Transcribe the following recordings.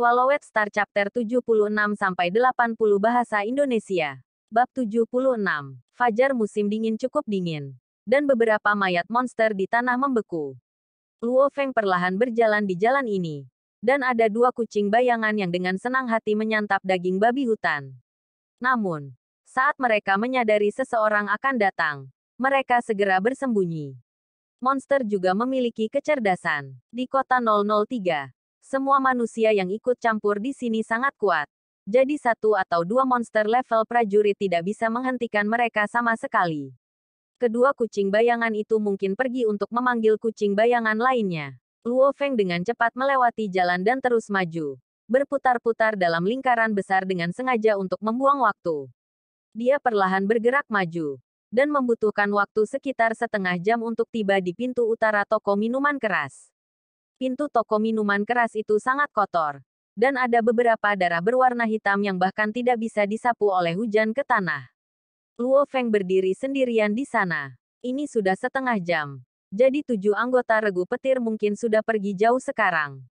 Swallowed Star Chapter 76-80 Bahasa Indonesia. Bab 76. Fajar musim dingin cukup dingin. Dan beberapa mayat monster di tanah membeku. Luo Feng perlahan berjalan di jalan ini. Dan ada dua kucing bayangan yang dengan senang hati menyantap daging babi hutan. Namun, saat mereka menyadari seseorang akan datang, mereka segera bersembunyi. Monster juga memiliki kecerdasan. Di kota 003, semua manusia yang ikut campur di sini sangat kuat. Jadi satu atau dua monster level prajurit tidak bisa menghentikan mereka sama sekali. Kedua kucing bayangan itu mungkin pergi untuk memanggil kucing bayangan lainnya. Luo Feng dengan cepat melewati jalan dan terus maju. Berputar-putar dalam lingkaran besar dengan sengaja untuk membuang waktu. Dia perlahan bergerak maju. Dan membutuhkan waktu sekitar setengah jam untuk tiba di pintu utara toko minuman keras. Pintu toko minuman keras itu sangat kotor. Dan ada beberapa darah berwarna hitam yang bahkan tidak bisa disapu oleh hujan ke tanah. Luo Feng berdiri sendirian di sana. Ini sudah setengah jam. Jadi 7 anggota regu petir mungkin sudah pergi jauh sekarang.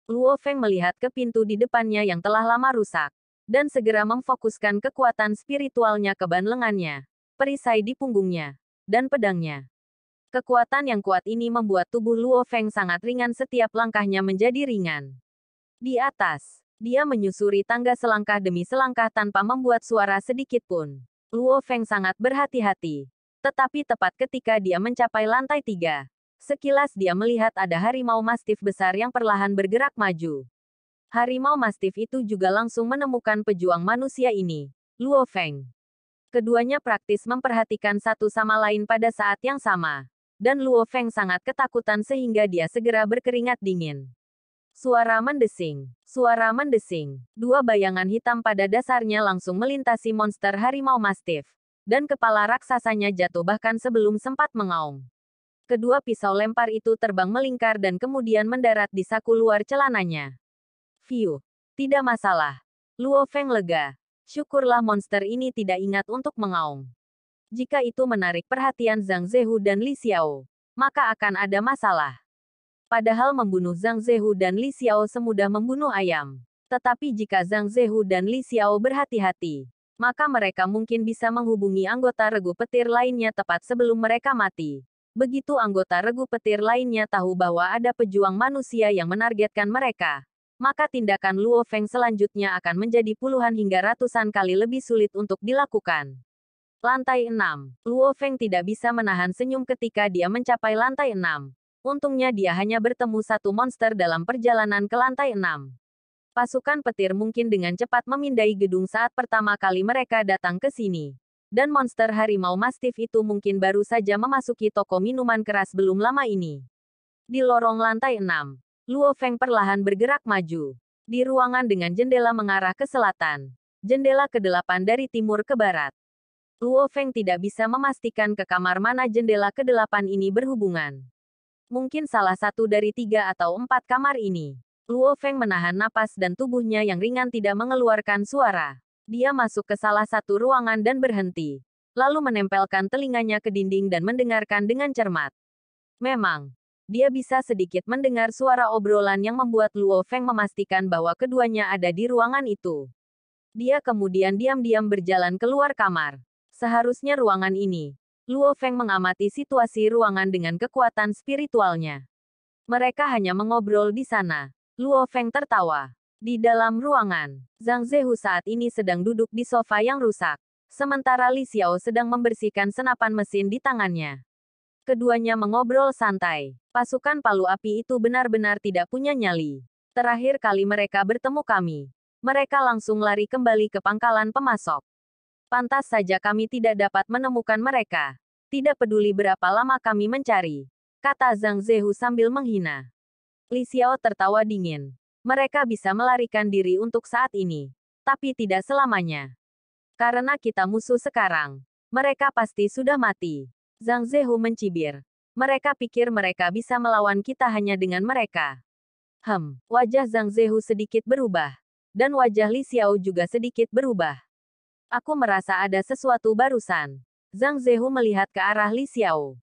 Luo Feng melihat ke pintu di depannya yang telah lama rusak. Dan segera memfokuskan kekuatan spiritualnya ke ban lengannya, perisai di punggungnya, dan pedangnya. Kekuatan yang kuat ini membuat tubuh Luo Feng sangat ringan, setiap langkahnya menjadi ringan. Di atas, dia menyusuri tangga selangkah demi selangkah tanpa membuat suara sedikit pun. Luo Feng sangat berhati-hati. Tetapi tepat ketika dia mencapai lantai 3, sekilas dia melihat ada harimau mastif besar yang perlahan bergerak maju. Harimau mastif itu juga langsung menemukan pejuang manusia ini, Luo Feng. Keduanya praktis memperhatikan satu sama lain pada saat yang sama. Dan Luo Feng sangat ketakutan sehingga dia segera berkeringat dingin. Suara mendesing. Suara mendesing. Dua bayangan hitam pada dasarnya langsung melintasi monster harimau mastif. Dan kepala raksasanya jatuh bahkan sebelum sempat mengaum. Kedua pisau lempar itu terbang melingkar dan kemudian mendarat di saku luar celananya. Fiu. Tidak masalah. Luo Feng lega. Syukurlah monster ini tidak ingat untuk mengaum. Jika itu menarik perhatian Zhang Zehu dan Li Xiao, maka akan ada masalah. Padahal membunuh Zhang Zehu dan Li Xiao semudah membunuh ayam. Tetapi jika Zhang Zehu dan Li Xiao berhati-hati, maka mereka mungkin bisa menghubungi anggota regu petir lainnya tepat sebelum mereka mati. Begitu anggota regu petir lainnya tahu bahwa ada pejuang manusia yang menargetkan mereka, maka tindakan Luo Feng selanjutnya akan menjadi puluhan hingga ratusan kali lebih sulit untuk dilakukan. Lantai 6. Luo Feng tidak bisa menahan senyum ketika dia mencapai lantai 6. Untungnya dia hanya bertemu satu monster dalam perjalanan ke lantai 6. Pasukan petir mungkin dengan cepat memindai gedung saat pertama kali mereka datang ke sini. Dan monster harimau mastif itu mungkin baru saja memasuki toko minuman keras belum lama ini. Di lorong lantai 6. Luo Feng perlahan bergerak maju. Di ruangan dengan jendela mengarah ke selatan. Jendela ke-8 dari timur ke barat. Luo Feng tidak bisa memastikan ke kamar mana jendela ke-8 ini berhubungan. Mungkin salah satu dari 3 atau 4 kamar ini. Luo Feng menahan napas dan tubuhnya yang ringan tidak mengeluarkan suara. Dia masuk ke salah satu ruangan dan berhenti. Lalu menempelkan telinganya ke dinding dan mendengarkan dengan cermat. Memang, dia bisa sedikit mendengar suara obrolan yang membuat Luo Feng memastikan bahwa keduanya ada di ruangan itu. Dia kemudian diam-diam berjalan keluar kamar. Seharusnya ruangan ini. Luo Feng mengamati situasi ruangan dengan kekuatan spiritualnya. Mereka hanya mengobrol di sana. Luo Feng tertawa. Di dalam ruangan, Zhang Zehu saat ini sedang duduk di sofa yang rusak. Sementara Li Xiao sedang membersihkan senapan mesin di tangannya. Keduanya mengobrol santai. Pasukan palu api itu benar-benar tidak punya nyali. Terakhir kali mereka bertemu kami, mereka langsung lari kembali ke pangkalan pemasok. Pantas saja kami tidak dapat menemukan mereka. Tidak peduli berapa lama kami mencari, kata Zhang Zehu sambil menghina. Li Xiao tertawa dingin. Mereka bisa melarikan diri untuk saat ini, tapi tidak selamanya. Karena kita musuh sekarang, mereka pasti sudah mati. Zhang Zehu mencibir. Mereka pikir mereka bisa melawan kita hanya dengan mereka. Wajah Zhang Zehu sedikit berubah. Dan wajah Li Xiao juga sedikit berubah. Aku merasa ada sesuatu barusan. Zhang Zehu melihat ke arah Li Xiao.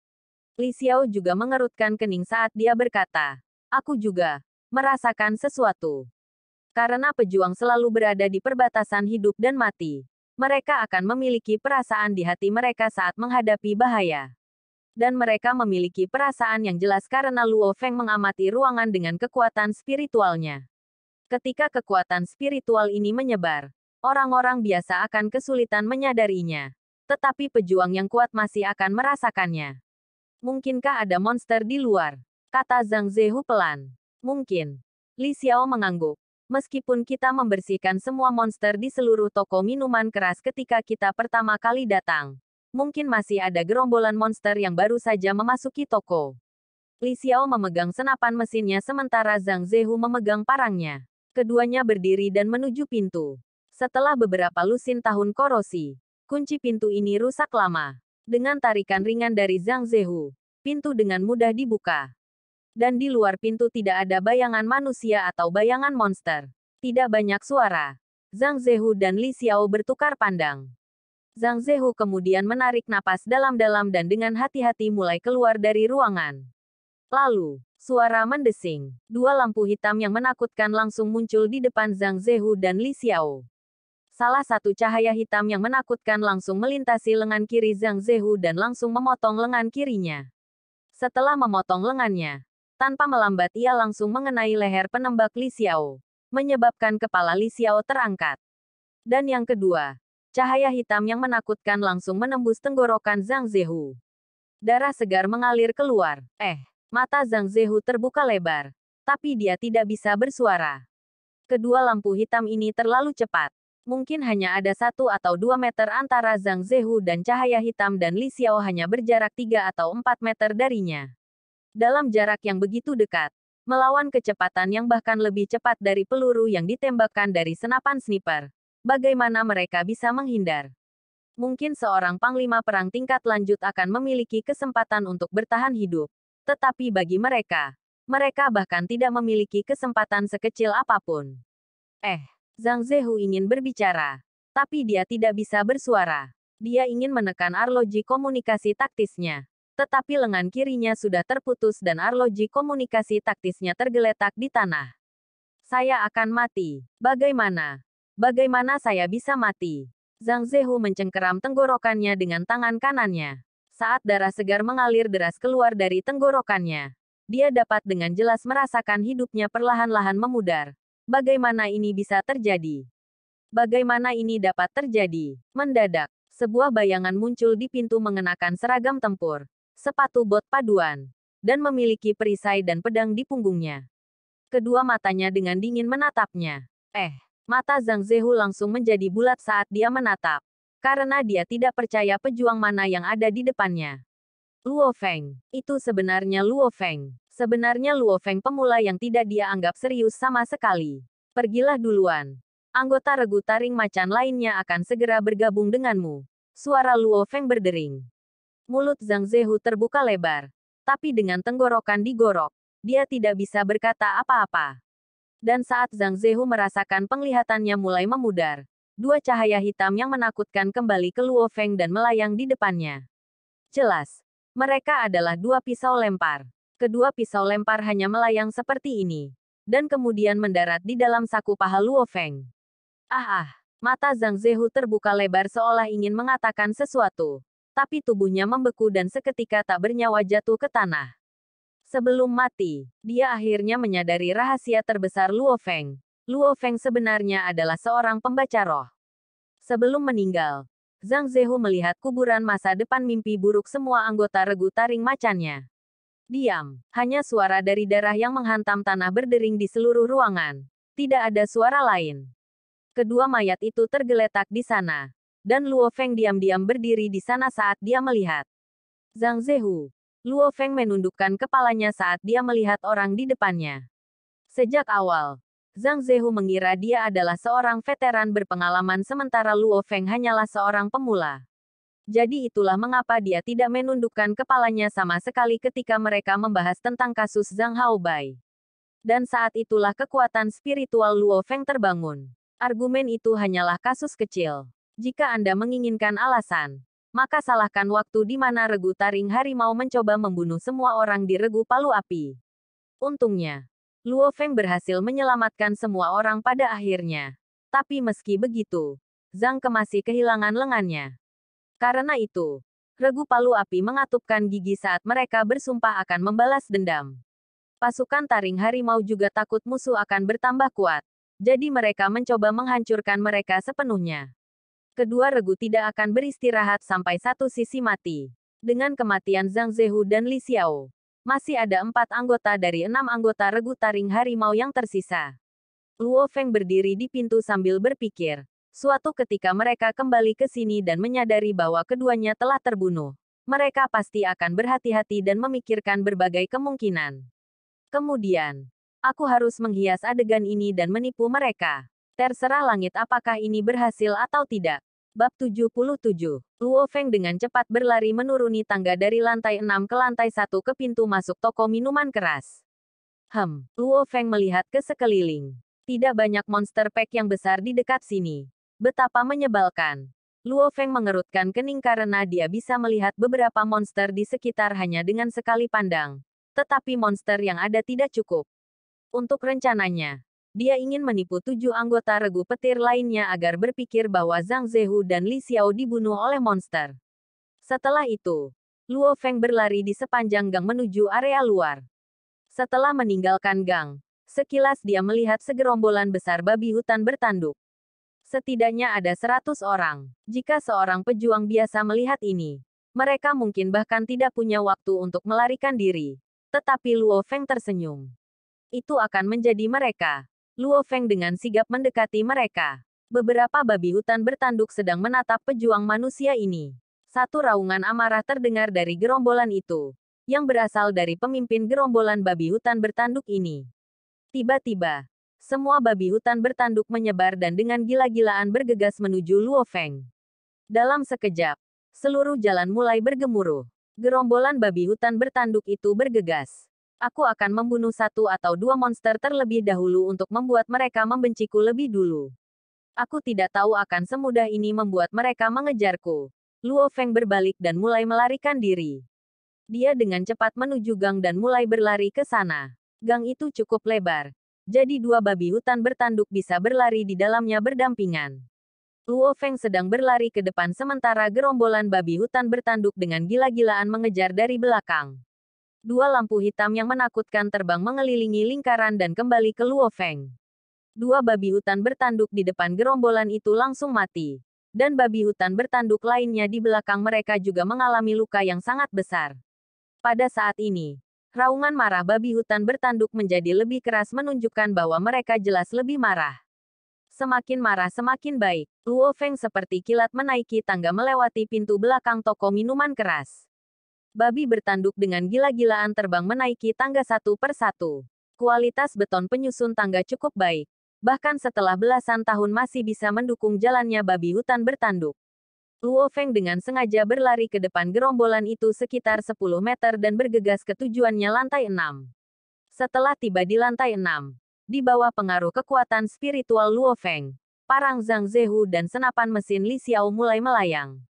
Li Xiao juga mengerutkan kening saat dia berkata, aku juga merasakan sesuatu. Karena pejuang selalu berada di perbatasan hidup dan mati. Mereka akan memiliki perasaan di hati mereka saat menghadapi bahaya. Dan mereka memiliki perasaan yang jelas karena Luo Feng mengamati ruangan dengan kekuatan spiritualnya. Ketika kekuatan spiritual ini menyebar, orang-orang biasa akan kesulitan menyadarinya. Tetapi pejuang yang kuat masih akan merasakannya. Mungkinkah ada monster di luar? Kata Zhang Zehu pelan. Mungkin. Li Xiao mengangguk. Meskipun kita membersihkan semua monster di seluruh toko minuman keras ketika kita pertama kali datang, mungkin masih ada gerombolan monster yang baru saja memasuki toko. Li Xiao memegang senapan mesinnya sementara Zhang Zehu memegang parangnya. Keduanya berdiri dan menuju pintu. Setelah beberapa lusin tahun korosi, kunci pintu ini rusak lama. Dengan tarikan ringan dari Zhang Zehu, pintu dengan mudah dibuka. Dan di luar pintu tidak ada bayangan manusia atau bayangan monster. Tidak banyak suara. Zhang Zehu dan Li Xiao bertukar pandang. Zhang Zehu kemudian menarik napas dalam-dalam dan dengan hati-hati mulai keluar dari ruangan. Lalu, suara mendesing. Dua lampu hitam yang menakutkan langsung muncul di depan Zhang Zehu dan Li Xiao. Salah satu cahaya hitam yang menakutkan langsung melintasi lengan kiri Zhang Zehu dan langsung memotong lengan kirinya. Setelah memotong lengannya, tanpa melambat ia langsung mengenai leher penembak Li Xiao, menyebabkan kepala Li Xiao terangkat. Dan yang kedua, cahaya hitam yang menakutkan langsung menembus tenggorokan Zhang Zehu. Darah segar mengalir keluar. Mata Zhang Zehu terbuka lebar, tapi dia tidak bisa bersuara. Kedua lampu hitam ini terlalu cepat. Mungkin hanya ada 1 atau 2 meter antara Zhang Zehu dan cahaya hitam dan Li Xiao hanya berjarak 3 atau 4 meter darinya. Dalam jarak yang begitu dekat, melawan kecepatan yang bahkan lebih cepat dari peluru yang ditembakkan dari senapan sniper, bagaimana mereka bisa menghindar? Mungkin seorang panglima perang tingkat lanjut akan memiliki kesempatan untuk bertahan hidup. Tetapi bagi mereka bahkan tidak memiliki kesempatan sekecil apapun. Zhang Zehu ingin berbicara, tapi dia tidak bisa bersuara. Dia ingin menekan arloji komunikasi taktisnya. Tetapi lengan kirinya sudah terputus dan arloji komunikasi taktisnya tergeletak di tanah. Saya akan mati. Bagaimana? Bagaimana saya bisa mati? Zhang Zehu mencengkeram tenggorokannya dengan tangan kanannya. Saat darah segar mengalir deras keluar dari tenggorokannya, dia dapat dengan jelas merasakan hidupnya perlahan-lahan memudar. Bagaimana ini bisa terjadi? Bagaimana ini dapat terjadi? Mendadak, sebuah bayangan muncul di pintu mengenakan seragam tempur, sepatu bot paduan, dan memiliki perisai dan pedang di punggungnya. Kedua matanya dengan dingin menatapnya. Mata Zhang Zehu langsung menjadi bulat saat dia menatap. Karena dia tidak percaya pejuang mana yang ada di depannya. Luo Feng. Itu sebenarnya Luo Feng. Sebenarnya Luo Feng pemula yang tidak dia anggap serius sama sekali. Pergilah duluan. Anggota regu taring macan lainnya akan segera bergabung denganmu. Suara Luo Feng berdering. Mulut Zhang Zehu terbuka lebar. Tapi dengan tenggorokan digorok, dia tidak bisa berkata apa-apa. Dan saat Zhang Zehu merasakan penglihatannya mulai memudar, dua cahaya hitam yang menakutkan kembali ke Luo Feng dan melayang di depannya. Jelas, mereka adalah dua pisau lempar. Kedua pisau lempar hanya melayang seperti ini, dan kemudian mendarat di dalam saku paha Luo Feng. Mata Zhang Zehu terbuka lebar seolah ingin mengatakan sesuatu. Tapi tubuhnya membeku dan seketika tak bernyawa jatuh ke tanah. Sebelum mati, dia akhirnya menyadari rahasia terbesar Luo Feng. Luo Feng sebenarnya adalah seorang pembaca roh. Sebelum meninggal, Zhang Zehu melihat kuburan masa depan mimpi buruk semua anggota regu taring macannya. Diam, hanya suara dari darah yang menghantam tanah berdering di seluruh ruangan. Tidak ada suara lain. Kedua mayat itu tergeletak di sana. Dan Luo Feng diam-diam berdiri di sana saat dia melihat Zhang Zehu. Luo Feng menundukkan kepalanya saat dia melihat orang di depannya. Sejak awal, Zhang Zehu mengira dia adalah seorang veteran berpengalaman sementara Luo Feng hanyalah seorang pemula. Jadi itulah mengapa dia tidak menundukkan kepalanya sama sekali ketika mereka membahas tentang kasus Zhang Haobai. Dan saat itulah kekuatan spiritual Luo Feng terbangun. Argumen itu hanyalah kasus kecil. Jika Anda menginginkan alasan, maka salahkan waktu di mana regu taring harimau mencoba membunuh semua orang di regu palu api. Untungnya, Luo Feng berhasil menyelamatkan semua orang pada akhirnya. Tapi meski begitu, Zhang Ke masih kehilangan lengannya. Karena itu, regu palu api mengatupkan gigi saat mereka bersumpah akan membalas dendam. Pasukan taring harimau juga takut musuh akan bertambah kuat. Jadi mereka mencoba menghancurkan mereka sepenuhnya. Kedua regu tidak akan beristirahat sampai satu sisi mati. Dengan kematian Zhang Zehu dan Li Xiao, masih ada 4 anggota dari 6 anggota regu taring harimau yang tersisa. Luo Feng berdiri di pintu sambil berpikir. Suatu ketika mereka kembali ke sini dan menyadari bahwa keduanya telah terbunuh, mereka pasti akan berhati-hati dan memikirkan berbagai kemungkinan. Kemudian, aku harus menghias adegan ini dan menipu mereka. Terserah langit apakah ini berhasil atau tidak. Bab 77. Luo Feng dengan cepat berlari menuruni tangga dari lantai 6 ke lantai 1 ke pintu masuk toko minuman keras. Luo Feng melihat ke sekeliling. Tidak banyak monster pack yang besar di dekat sini. Betapa menyebalkan. Luo Feng mengerutkan kening karena dia bisa melihat beberapa monster di sekitar hanya dengan sekali pandang. Tetapi monster yang ada tidak cukup. Untuk rencananya, dia ingin menipu 7 anggota regu petir lainnya agar berpikir bahwa Zhang Zehu dan Li Xiao dibunuh oleh monster. Setelah itu, Luo Feng berlari di sepanjang gang menuju area luar. Setelah meninggalkan gang, sekilas dia melihat segerombolan besar babi hutan bertanduk. Setidaknya ada 100 orang. Jika seorang pejuang biasa melihat ini, mereka mungkin bahkan tidak punya waktu untuk melarikan diri. Tetapi Luo Feng tersenyum. Itu akan menjadi mereka. Luo Feng dengan sigap mendekati mereka. Beberapa babi hutan bertanduk sedang menatap pejuang manusia ini. Satu raungan amarah terdengar dari gerombolan itu, yang berasal dari pemimpin gerombolan babi hutan bertanduk ini. Tiba-tiba, semua babi hutan bertanduk menyebar dan dengan gila-gilaan bergegas menuju Luo Feng. Dalam sekejap, seluruh jalan mulai bergemuruh. Gerombolan babi hutan bertanduk itu bergegas. Aku akan membunuh 1 atau 2 monster terlebih dahulu untuk membuat mereka membenciku lebih dulu. Aku tidak tahu akan semudah ini membuat mereka mengejarku. Luo Feng berbalik dan mulai melarikan diri. Dia dengan cepat menuju gang dan mulai berlari ke sana. Gang itu cukup lebar. Jadi 2 babi hutan bertanduk bisa berlari di dalamnya berdampingan. Luo Feng sedang berlari ke depan sementara gerombolan babi hutan bertanduk dengan gila-gilaan mengejar dari belakang. 2 lampu hitam yang menakutkan terbang mengelilingi lingkaran dan kembali ke Luo Feng. 2 babi hutan bertanduk di depan gerombolan itu langsung mati. Dan babi hutan bertanduk lainnya di belakang mereka juga mengalami luka yang sangat besar. Pada saat ini, raungan marah babi hutan bertanduk menjadi lebih keras menunjukkan bahwa mereka jelas lebih marah. Semakin marah semakin baik. Luo Feng seperti kilat menaiki tangga melewati pintu belakang toko minuman keras. Babi bertanduk dengan gila-gilaan terbang menaiki tangga satu per satu. Kualitas beton penyusun tangga cukup baik. Bahkan setelah belasan tahun masih bisa mendukung jalannya babi hutan bertanduk. Luo Feng dengan sengaja berlari ke depan gerombolan itu sekitar 10 meter dan bergegas ke tujuannya lantai 6. Setelah tiba di lantai 6, di bawah pengaruh kekuatan spiritual Luo Feng, parang Zhang Zehu dan senapan mesin Li Xiao mulai melayang.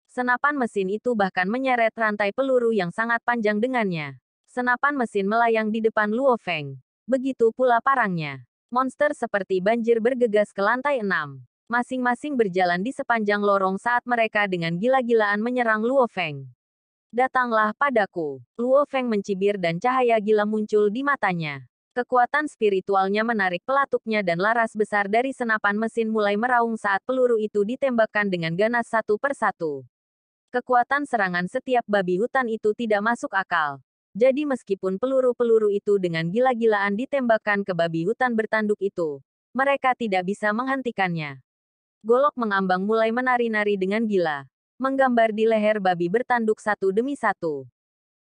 Senapan mesin itu bahkan menyeret rantai peluru yang sangat panjang dengannya. Senapan mesin melayang di depan Luo Feng. Begitu pula parangnya. Monster seperti banjir bergegas ke lantai 6. Masing-masing berjalan di sepanjang lorong saat mereka dengan gila-gilaan menyerang Luo Feng. Datanglah padaku. Luo Feng mencibir dan cahaya gila muncul di matanya. Kekuatan spiritualnya menarik pelatuknya dan laras besar dari senapan mesin mulai meraung saat peluru itu ditembakkan dengan ganas satu per satu. Kekuatan serangan setiap babi hutan itu tidak masuk akal. Jadi meskipun peluru-peluru itu dengan gila-gilaan ditembakkan ke babi hutan bertanduk itu, mereka tidak bisa menghentikannya. Golok mengambang mulai menari-nari dengan gila, menggambar di leher babi bertanduk satu demi satu.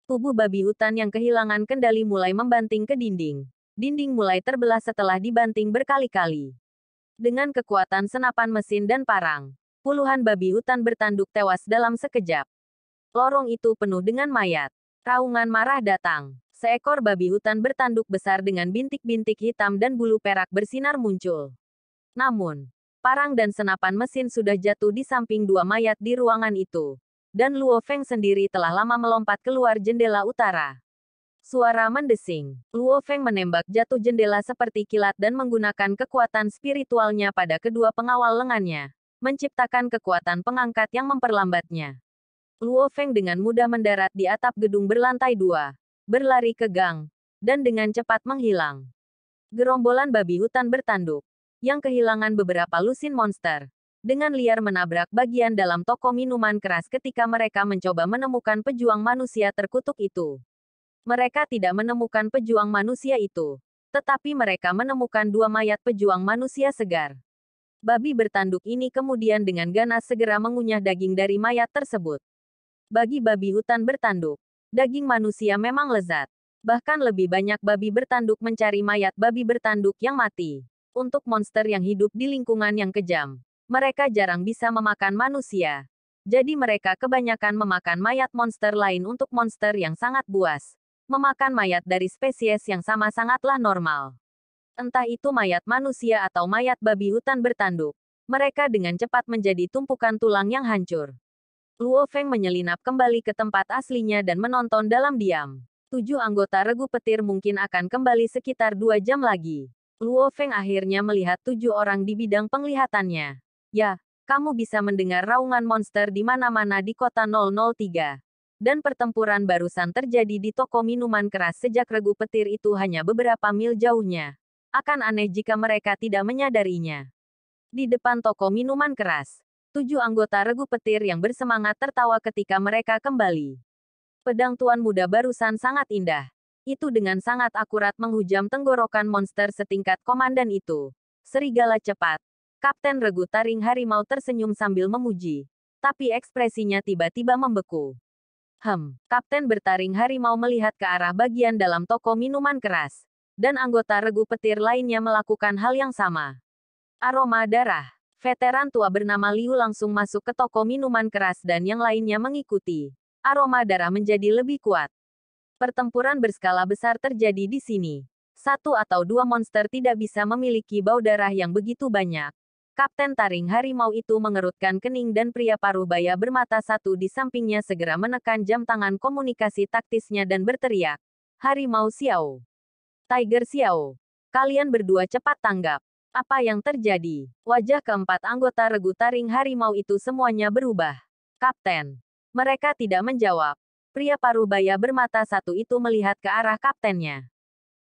Tubuh babi hutan yang kehilangan kendali mulai membanting ke dinding. Dinding mulai terbelah setelah dibanting berkali-kali. Dengan kekuatan senapan mesin dan parang, puluhan babi hutan bertanduk tewas dalam sekejap. Lorong itu penuh dengan mayat. Raungan marah datang. Seekor babi hutan bertanduk besar dengan bintik-bintik hitam dan bulu perak bersinar muncul. Namun, parang dan senapan mesin sudah jatuh di samping 2 mayat di ruangan itu. Dan Luo Feng sendiri telah lama melompat keluar jendela utara. Suara mendesing. Luo Feng menembak jatuh jendela seperti kilat dan menggunakan kekuatan spiritualnya pada kedua pengawal lengannya, menciptakan kekuatan pengangkat yang memperlambatnya. Luo Feng dengan mudah mendarat di atap gedung berlantai 2, berlari ke gang, dan dengan cepat menghilang. Gerombolan babi hutan bertanduk, yang kehilangan beberapa lusin monster, dengan liar menabrak bagian dalam toko minuman keras ketika mereka mencoba menemukan pejuang manusia terkutuk itu. Mereka tidak menemukan pejuang manusia itu, tetapi mereka menemukan 2 mayat pejuang manusia segar. Babi bertanduk ini kemudian dengan ganas segera mengunyah daging dari mayat tersebut. Bagi babi hutan bertanduk, daging manusia memang lezat. Bahkan lebih banyak babi bertanduk mencari mayat babi bertanduk yang mati. Untuk monster yang hidup di lingkungan yang kejam, mereka jarang bisa memakan manusia. Jadi mereka kebanyakan memakan mayat monster lain untuk monster yang sangat buas. Memakan mayat dari spesies yang sama sangatlah normal. Entah itu mayat manusia atau mayat babi hutan bertanduk, mereka dengan cepat menjadi tumpukan tulang yang hancur. Luo Feng menyelinap kembali ke tempat aslinya dan menonton dalam diam. 7 anggota regu petir mungkin akan kembali sekitar 2 jam lagi. Luo Feng akhirnya melihat 7 orang di bidang penglihatannya. Ya, kamu bisa mendengar raungan monster di mana-mana di kota 003. Dan pertempuran barusan terjadi di toko minuman keras sejak regu petir itu hanya beberapa mil jauhnya. Akan aneh jika mereka tidak menyadarinya. Di depan toko minuman keras, 7 anggota regu petir yang bersemangat tertawa ketika mereka kembali. Pedang tuan muda barusan sangat indah. Itu dengan sangat akurat menghujam tenggorokan monster setingkat komandan itu. Serigala cepat. Kapten Regu Taring Harimau tersenyum sambil memuji. Tapi ekspresinya tiba-tiba membeku. Kapten Bertaring Harimau melihat ke arah bagian dalam toko minuman keras. Dan anggota Regu Petir lainnya melakukan hal yang sama. Aroma darah. Veteran tua bernama Liu langsung masuk ke toko minuman keras dan yang lainnya mengikuti. Aroma darah menjadi lebih kuat. Pertempuran berskala besar terjadi di sini. 1 atau 2 monster tidak bisa memiliki bau darah yang begitu banyak. Kapten Taring Harimau itu mengerutkan kening dan pria paruh baya bermata satu di sampingnya segera menekan jam tangan komunikasi taktisnya dan berteriak. Harimau Xiao. Tiger Xiao. Kalian berdua cepat tanggap. Apa yang terjadi? Wajah keempat anggota Regu Taring Harimau itu semuanya berubah. Kapten. Mereka tidak menjawab. Pria paruh baya bermata satu itu melihat ke arah kaptennya.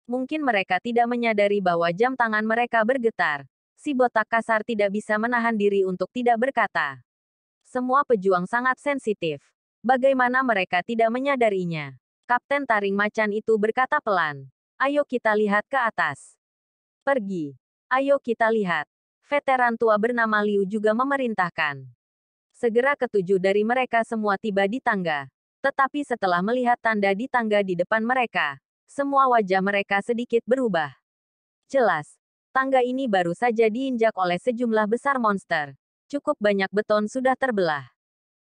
Mungkin mereka tidak menyadari bahwa jam tangan mereka bergetar. Si botak kasar tidak bisa menahan diri untuk tidak berkata. Semua pejuang sangat sensitif. Bagaimana mereka tidak menyadarinya? Kapten Taring Macan itu berkata pelan. Ayo kita lihat ke atas. Pergi. Ayo kita lihat. Veteran tua bernama Liu juga memerintahkan. Segera ketujuh dari mereka semua tiba di tangga. Tetapi setelah melihat tanda di tangga di depan mereka, semua wajah mereka sedikit berubah. Jelas. Tangga ini baru saja diinjak oleh sejumlah besar monster. Cukup banyak beton sudah terbelah.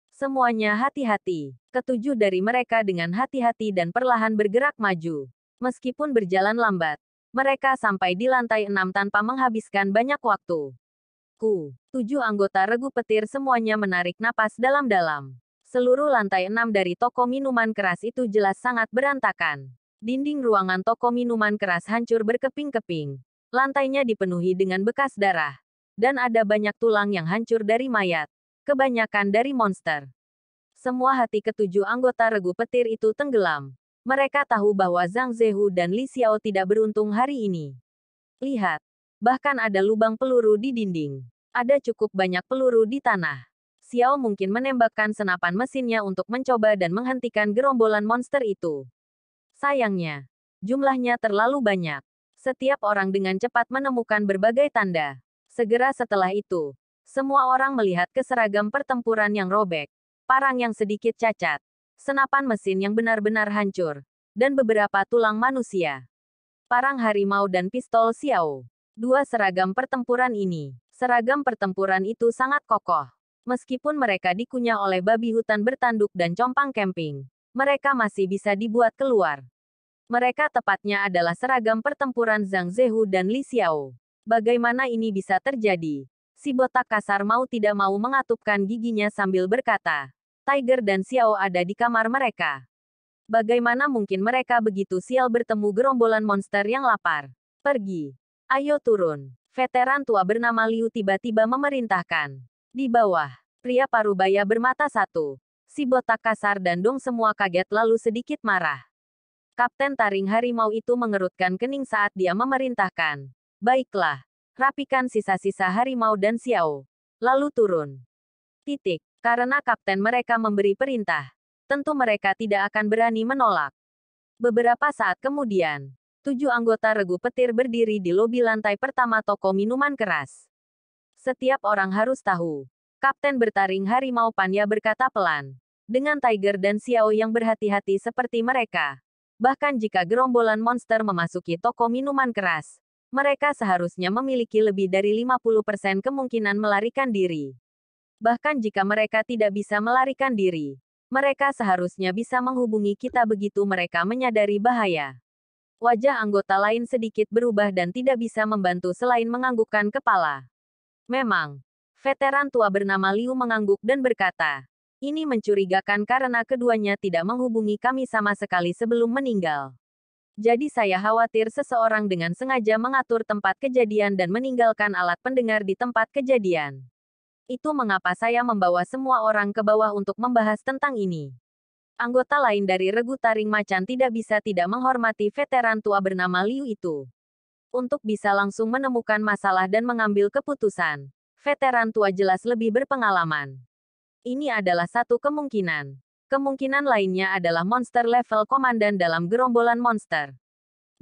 Semuanya hati-hati. Ketujuh dari mereka dengan hati-hati dan perlahan bergerak maju. Meskipun berjalan lambat, mereka sampai di lantai 6 tanpa menghabiskan banyak waktu. 7 anggota Regu Petir semuanya menarik napas dalam-dalam. Seluruh lantai 6 dari toko minuman keras itu jelas sangat berantakan. Dinding ruangan toko minuman keras hancur berkeping-keping. Lantainya dipenuhi dengan bekas darah. Dan ada banyak tulang yang hancur dari mayat. Kebanyakan dari monster. Semua hati ketujuh anggota Regu Petir itu tenggelam. Mereka tahu bahwa Zhang Zehu dan Li Xiao tidak beruntung hari ini. Lihat. Bahkan ada lubang peluru di dinding. Ada cukup banyak peluru di tanah. Xiao mungkin menembakkan senapan mesinnya untuk mencoba dan menghentikan gerombolan monster itu. Sayangnya, jumlahnya terlalu banyak. Setiap orang dengan cepat menemukan berbagai tanda. Segera setelah itu, semua orang melihat ke seragam pertempuran yang robek, parang yang sedikit cacat, senapan mesin yang benar-benar hancur, dan beberapa tulang manusia. Parang harimau dan pistol Xiao. 2 seragam pertempuran ini. Seragam pertempuran itu sangat kokoh. Meskipun mereka dikunyah oleh babi hutan bertanduk dan compang camping, mereka masih bisa dibuat keluar. Mereka tepatnya adalah seragam pertempuran Zhang Zehu dan Li Xiao. Bagaimana ini bisa terjadi? Si botak kasar mau tidak mau mengatupkan giginya sambil berkata. Tiger dan Xiao ada di kamar mereka. Bagaimana mungkin mereka begitu sial bertemu gerombolan monster yang lapar? Pergi. Ayo turun. Veteran tua bernama Liu tiba-tiba memerintahkan. Di bawah, pria parubaya bermata satu. Si botak kasar dan Dong semua kaget lalu sedikit marah. Kapten taring harimau itu mengerutkan kening saat dia memerintahkan. Baiklah, rapikan sisa-sisa harimau dan Xiao. Lalu turun. Titik. Karena kapten mereka memberi perintah, tentu mereka tidak akan berani menolak. Beberapa saat kemudian, 7 anggota regu petir berdiri di lobi lantai pertama toko minuman keras. Setiap orang harus tahu. Kapten bertaring harimau Panya berkata pelan. Dengan Tiger dan Xiao yang berhati-hati seperti mereka. Bahkan jika gerombolan monster memasuki toko minuman keras, mereka seharusnya memiliki lebih dari 50% kemungkinan melarikan diri. Bahkan jika mereka tidak bisa melarikan diri, mereka seharusnya bisa menghubungi kita begitu mereka menyadari bahaya. Wajah anggota lain sedikit berubah dan tidak bisa membantu selain menganggukkan kepala. Memang, veteran tua bernama Liu mengangguk dan berkata, ini mencurigakan karena keduanya tidak menghubungi kami sama sekali sebelum meninggal. Jadi saya khawatir seseorang dengan sengaja mengatur tempat kejadian dan meninggalkan alat pendengar di tempat kejadian. Itu mengapa saya membawa semua orang ke bawah untuk membahas tentang ini. Anggota lain dari regu taring macan tidak bisa tidak menghormati veteran tua bernama Liu itu. Untuk bisa langsung menemukan masalah dan mengambil keputusan, veteran tua jelas lebih berpengalaman. Ini adalah satu kemungkinan. Kemungkinan lainnya adalah monster level komandan dalam gerombolan monster.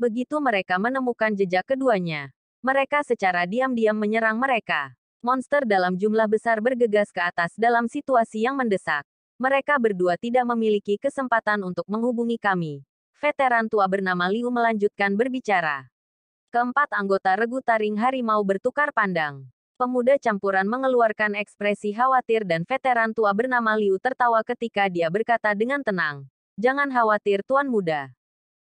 Begitu mereka menemukan jejak keduanya, mereka secara diam-diam menyerang mereka. Monster dalam jumlah besar bergegas ke atas dalam situasi yang mendesak. Mereka berdua tidak memiliki kesempatan untuk menghubungi kami. Veteran tua bernama Liu melanjutkan berbicara. Keempat anggota regu taring harimau bertukar pandang. Pemuda campuran mengeluarkan ekspresi khawatir dan veteran tua bernama Liu tertawa ketika dia berkata dengan tenang. Jangan khawatir Tuan Muda.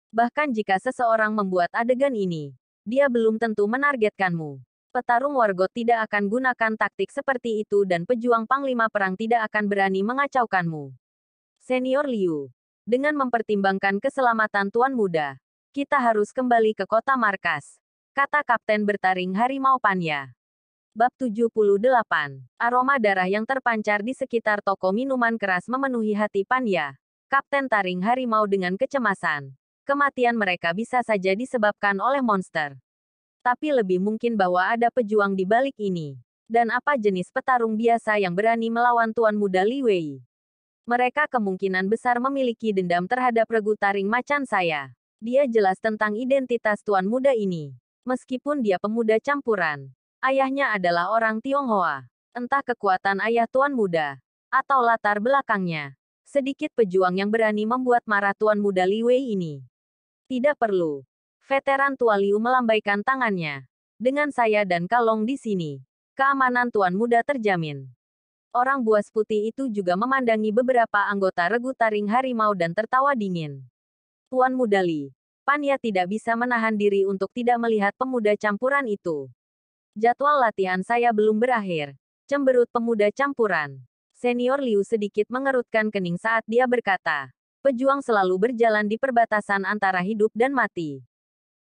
Bahkan jika seseorang membuat adegan ini, dia belum tentu menargetkanmu. Petarung Wargot tidak akan gunakan taktik seperti itu dan pejuang Panglima Perang tidak akan berani mengacaukanmu. Senior Liu. Dengan mempertimbangkan keselamatan Tuan Muda, kita harus kembali ke kota markas, kata Kapten bertaring harimau Panya. Bab 78. Aroma darah yang terpancar di sekitar toko minuman keras memenuhi hati Panya. Kapten taring harimau dengan kecemasan. Kematian mereka bisa saja disebabkan oleh monster. Tapi lebih mungkin bahwa ada pejuang di balik ini. Dan apa jenis petarung biasa yang berani melawan Tuan Muda Li Wei? Mereka kemungkinan besar memiliki dendam terhadap regu taring macan saya. Dia jelas tentang identitas Tuan Muda ini. Meskipun dia pemuda campuran. Ayahnya adalah orang Tionghoa. Entah kekuatan ayah Tuan Muda. Atau latar belakangnya. Sedikit pejuang yang berani membuat marah Tuan Muda Li Wei ini. Tidak perlu. Veteran tua Liu melambaikan tangannya. Dengan saya dan Kalong di sini, keamanan Tuan Muda terjamin. Orang buas putih itu juga memandangi beberapa anggota regu taring harimau dan tertawa dingin. Tuan Muda Li, Panya tidak bisa menahan diri untuk tidak melihat pemuda campuran itu. Jadwal latihan saya belum berakhir. Cemberut pemuda campuran. Senior Liu sedikit mengerutkan kening saat dia berkata, pejuang selalu berjalan di perbatasan antara hidup dan mati.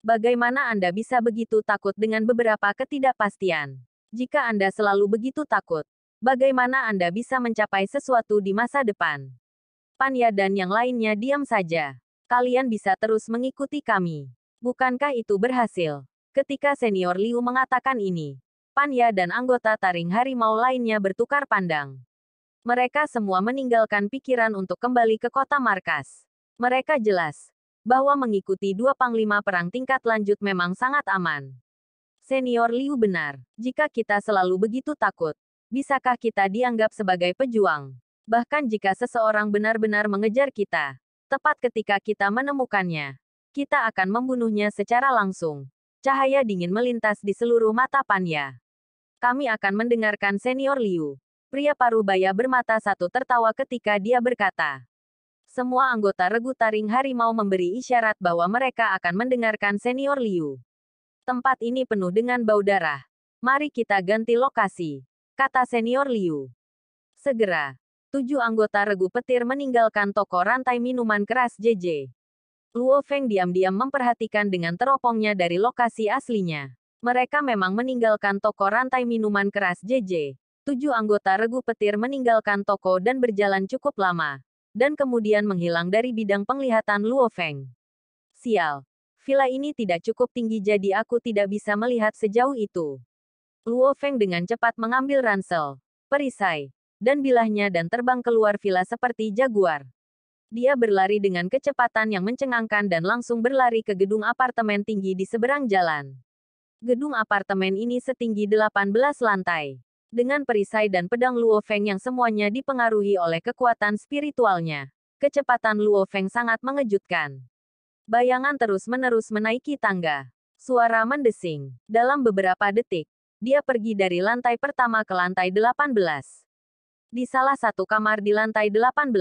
Bagaimana Anda bisa begitu takut dengan beberapa ketidakpastian? Jika Anda selalu begitu takut, bagaimana Anda bisa mencapai sesuatu di masa depan? Panya dan yang lainnya diam saja. Kalian bisa terus mengikuti kami. Bukankah itu berhasil? Ketika Senior Liu mengatakan ini, Panya dan anggota taring harimau lainnya bertukar pandang. Mereka semua meninggalkan pikiran untuk kembali ke kota markas. Mereka jelas bahwa mengikuti dua panglima perang tingkat lanjut memang sangat aman. Senior Liu benar. Jika kita selalu begitu takut, bisakah kita dianggap sebagai pejuang? Bahkan jika seseorang benar-benar mengejar kita, tepat ketika kita menemukannya, kita akan membunuhnya secara langsung. Cahaya dingin melintas di seluruh mata Panya. Kami akan mendengarkan Senior Liu. Pria parubaya bermata satu tertawa ketika dia berkata. Semua anggota regu taring harimau memberi isyarat bahwa mereka akan mendengarkan Senior Liu. Tempat ini penuh dengan bau darah. Mari kita ganti lokasi, kata Senior Liu. Segera. 7 anggota regu petir meninggalkan toko rantai minuman keras JJ. Luo Feng diam-diam memperhatikan dengan teropongnya dari lokasi aslinya. Mereka memang meninggalkan toko rantai minuman keras JJ. 7 anggota regu petir meninggalkan toko dan berjalan cukup lama. Dan kemudian menghilang dari bidang penglihatan Luo Feng. Sial. Villa ini tidak cukup tinggi jadi aku tidak bisa melihat sejauh itu. Luo Feng dengan cepat mengambil ransel, perisai, dan bilahnya dan terbang keluar villa seperti jaguar. Dia berlari dengan kecepatan yang mencengangkan dan langsung berlari ke gedung apartemen tinggi di seberang jalan. Gedung apartemen ini setinggi 18 lantai. Dengan perisai dan pedang Luo Feng yang semuanya dipengaruhi oleh kekuatan spiritualnya, kecepatan Luo Feng sangat mengejutkan. Bayangan terus-menerus menaiki tangga. Suara mendesing. Dalam beberapa detik, dia pergi dari lantai pertama ke lantai 18. Di salah satu kamar di lantai 18,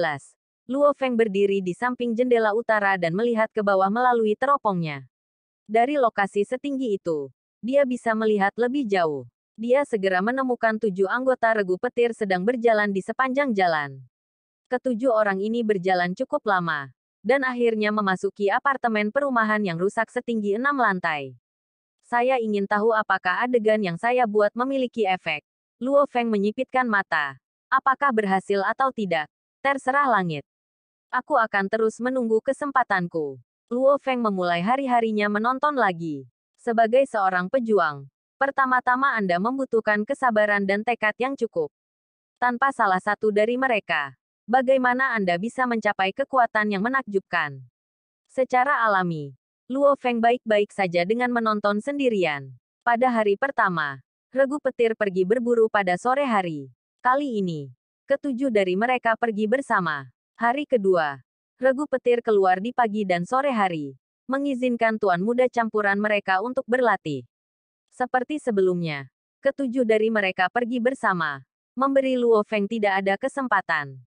Luo Feng berdiri di samping jendela utara dan melihat ke bawah melalui teropongnya. Dari lokasi setinggi itu, dia bisa melihat lebih jauh. Dia segera menemukan 7 anggota regu petir sedang berjalan di sepanjang jalan. Ketujuh orang ini berjalan cukup lama, dan akhirnya memasuki apartemen perumahan yang rusak setinggi 6 lantai. Saya ingin tahu apakah adegan yang saya buat memiliki efek. Luo Feng menyipitkan mata. Apakah berhasil atau tidak? Terserah langit. Aku akan terus menunggu kesempatanku. Luo Feng memulai hari-harinya menonton lagi. Sebagai seorang pejuang, pertama-tama Anda membutuhkan kesabaran dan tekad yang cukup. Tanpa salah satu dari mereka, bagaimana Anda bisa mencapai kekuatan yang menakjubkan? Secara alami, Luo Feng baik-baik saja dengan menonton sendirian. Pada hari pertama, regu petir pergi berburu pada sore hari. Kali ini, ketujuh dari mereka pergi bersama. Hari kedua, regu petir keluar di pagi dan sore hari, mengizinkan tuan muda campuran mereka untuk berlatih. Seperti sebelumnya, ketujuh dari mereka pergi bersama, memberi Luo Feng tidak ada kesempatan.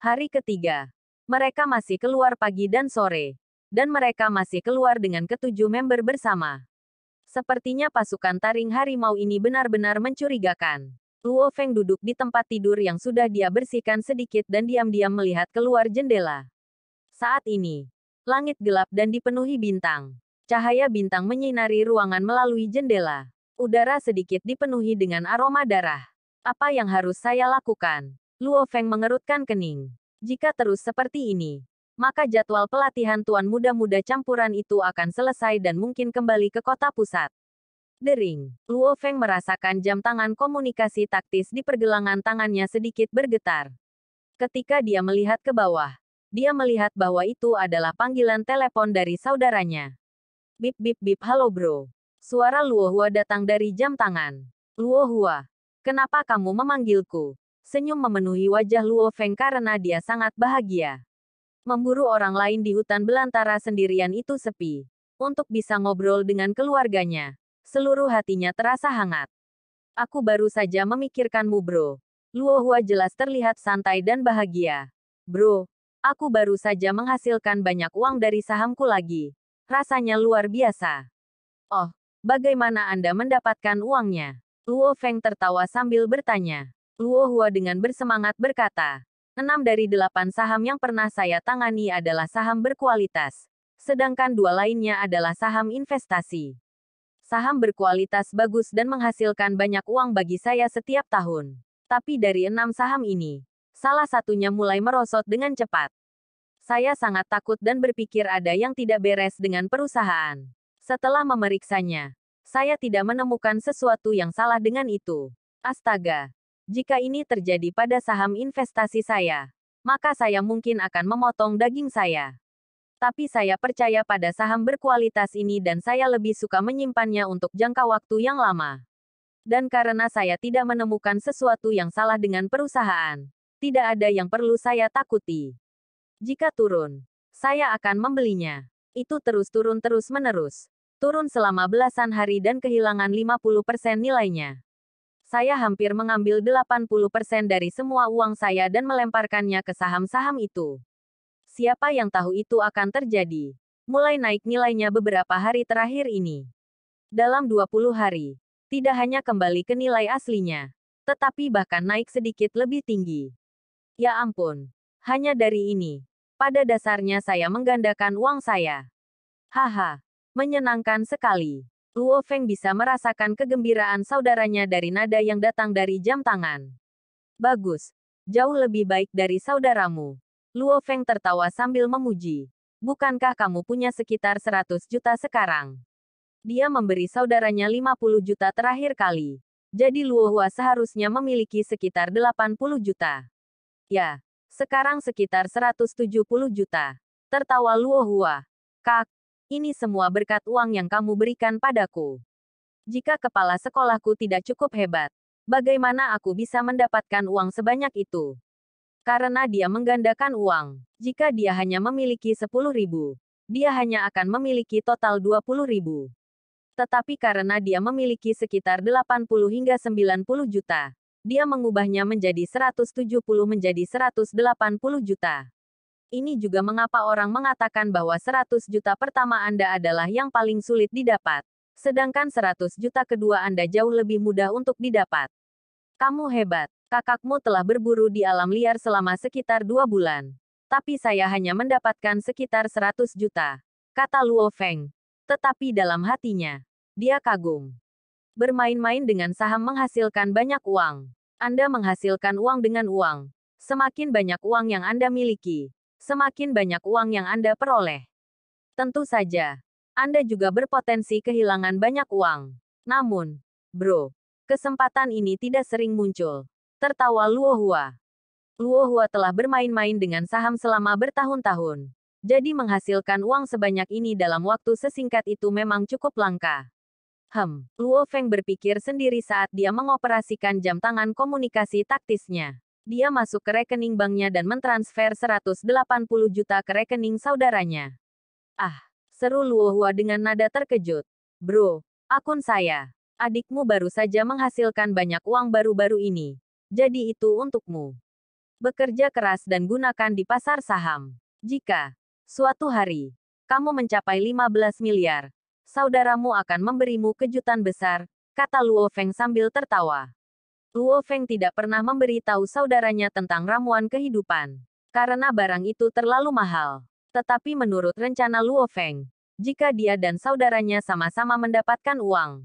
Hari ketiga, mereka masih keluar pagi dan sore, dan mereka masih keluar dengan ketujuh member bersama. Sepertinya pasukan taring harimau ini benar-benar mencurigakan. Luo Feng duduk di tempat tidur yang sudah dia bersihkan sedikit dan diam-diam melihat keluar jendela. Saat ini, langit gelap dan dipenuhi bintang. Cahaya bintang menyinari ruangan melalui jendela. Udara sedikit dipenuhi dengan aroma darah. Apa yang harus saya lakukan? Luo Feng mengerutkan kening. Jika terus seperti ini, maka jadwal pelatihan tuan muda-muda campuran itu akan selesai dan mungkin kembali ke kota pusat. Dering. Luo Feng merasakan jam tangan komunikasi taktis di pergelangan tangannya sedikit bergetar. Ketika dia melihat ke bawah, dia melihat bahwa itu adalah panggilan telepon dari saudaranya. Bip bip bip, halo bro. Suara Luo Hua datang dari jam tangan. Luo Hua, kenapa kamu memanggilku? Senyum memenuhi wajah Luo Feng karena dia sangat bahagia. Memburu orang lain di hutan belantara sendirian itu sepi. Untuk bisa ngobrol dengan keluarganya, seluruh hatinya terasa hangat. Aku baru saja memikirkanmu bro. Luo Hua jelas terlihat santai dan bahagia. Bro, aku baru saja menghasilkan banyak uang dari sahamku lagi. Rasanya luar biasa. Oh, bagaimana Anda mendapatkan uangnya? Luo Feng tertawa sambil bertanya. Luo Hua dengan bersemangat berkata, 6 dari 8 saham yang pernah saya tangani adalah saham berkualitas, sedangkan 2 lainnya adalah saham investasi. Saham berkualitas bagus dan menghasilkan banyak uang bagi saya setiap tahun. Tapi dari 6 saham ini, salah satunya mulai merosot dengan cepat. Saya sangat takut dan berpikir ada yang tidak beres dengan perusahaan. Setelah memeriksanya, saya tidak menemukan sesuatu yang salah dengan itu. Astaga, jika ini terjadi pada saham investasi saya, maka saya mungkin akan memotong daging saya. Tapi saya percaya pada saham berkualitas ini dan saya lebih suka menyimpannya untuk jangka waktu yang lama. Dan karena saya tidak menemukan sesuatu yang salah dengan perusahaan, tidak ada yang perlu saya takuti. Jika turun, saya akan membelinya. Itu terus turun terus-menerus. Turun selama belasan hari dan kehilangan 50% nilainya. Saya hampir mengambil 80% dari semua uang saya dan melemparkannya ke saham-saham itu. Siapa yang tahu itu akan terjadi? Mulai naik nilainya beberapa hari terakhir ini. Dalam 20 hari, tidak hanya kembali ke nilai aslinya, tetapi bahkan naik sedikit lebih tinggi. Ya ampun. Hanya dari ini. Pada dasarnya saya menggandakan uang saya. Haha. Menyenangkan sekali. Luo Feng bisa merasakan kegembiraan saudaranya dari nada yang datang dari jam tangan. Bagus. Jauh lebih baik dari saudaramu. Luo Feng tertawa sambil memuji. Bukankah kamu punya sekitar 100 juta sekarang? Dia memberi saudaranya 50 juta terakhir kali. Jadi Luo Hua seharusnya memiliki sekitar 80 juta. Ya, sekarang sekitar 170 juta. Tertawa Luo Hua. Kak, ini semua berkat uang yang kamu berikan padaku. Jika kepala sekolahku tidak cukup hebat, bagaimana aku bisa mendapatkan uang sebanyak itu? Karena dia menggandakan uang. Jika dia hanya memiliki 10.000, dia hanya akan memiliki total 20.000. Tetapi karena dia memiliki sekitar 80 hingga 90 juta, dia mengubahnya menjadi 170 menjadi 180 juta. Ini juga mengapa orang mengatakan bahwa 100 juta pertama Anda adalah yang paling sulit didapat. Sedangkan 100 juta kedua Anda jauh lebih mudah untuk didapat. Kamu hebat. Kakakmu telah berburu di alam liar selama sekitar 2 bulan. Tapi saya hanya mendapatkan sekitar 100 juta. Kata Luo Feng. Tetapi dalam hatinya, dia kagum. Bermain-main dengan saham menghasilkan banyak uang. Anda menghasilkan uang dengan uang. Semakin banyak uang yang Anda miliki, semakin banyak uang yang Anda peroleh. Tentu saja, Anda juga berpotensi kehilangan banyak uang. Namun, bro, kesempatan ini tidak sering muncul. Tertawa Luo Hua. Luo Hua telah bermain-main dengan saham selama bertahun-tahun. Jadi menghasilkan uang sebanyak ini dalam waktu sesingkat itu memang cukup langka. Luo Feng berpikir sendiri saat dia mengoperasikan jam tangan komunikasi taktisnya. Dia masuk ke rekening banknya dan mentransfer 180 juta ke rekening saudaranya. Ah, seru Luo Hua dengan nada terkejut. Bro, akun saya. Adikmu baru saja menghasilkan banyak uang baru-baru ini. Jadi itu untukmu. Bekerja keras dan gunakan di pasar saham. Jika suatu hari kamu mencapai 15 miliar, saudaramu akan memberimu kejutan besar, kata Luo Feng sambil tertawa. Luo Feng tidak pernah memberi tahu saudaranya tentang ramuan kehidupan. Karena barang itu terlalu mahal. Tetapi menurut rencana Luo Feng, jika dia dan saudaranya sama-sama mendapatkan uang,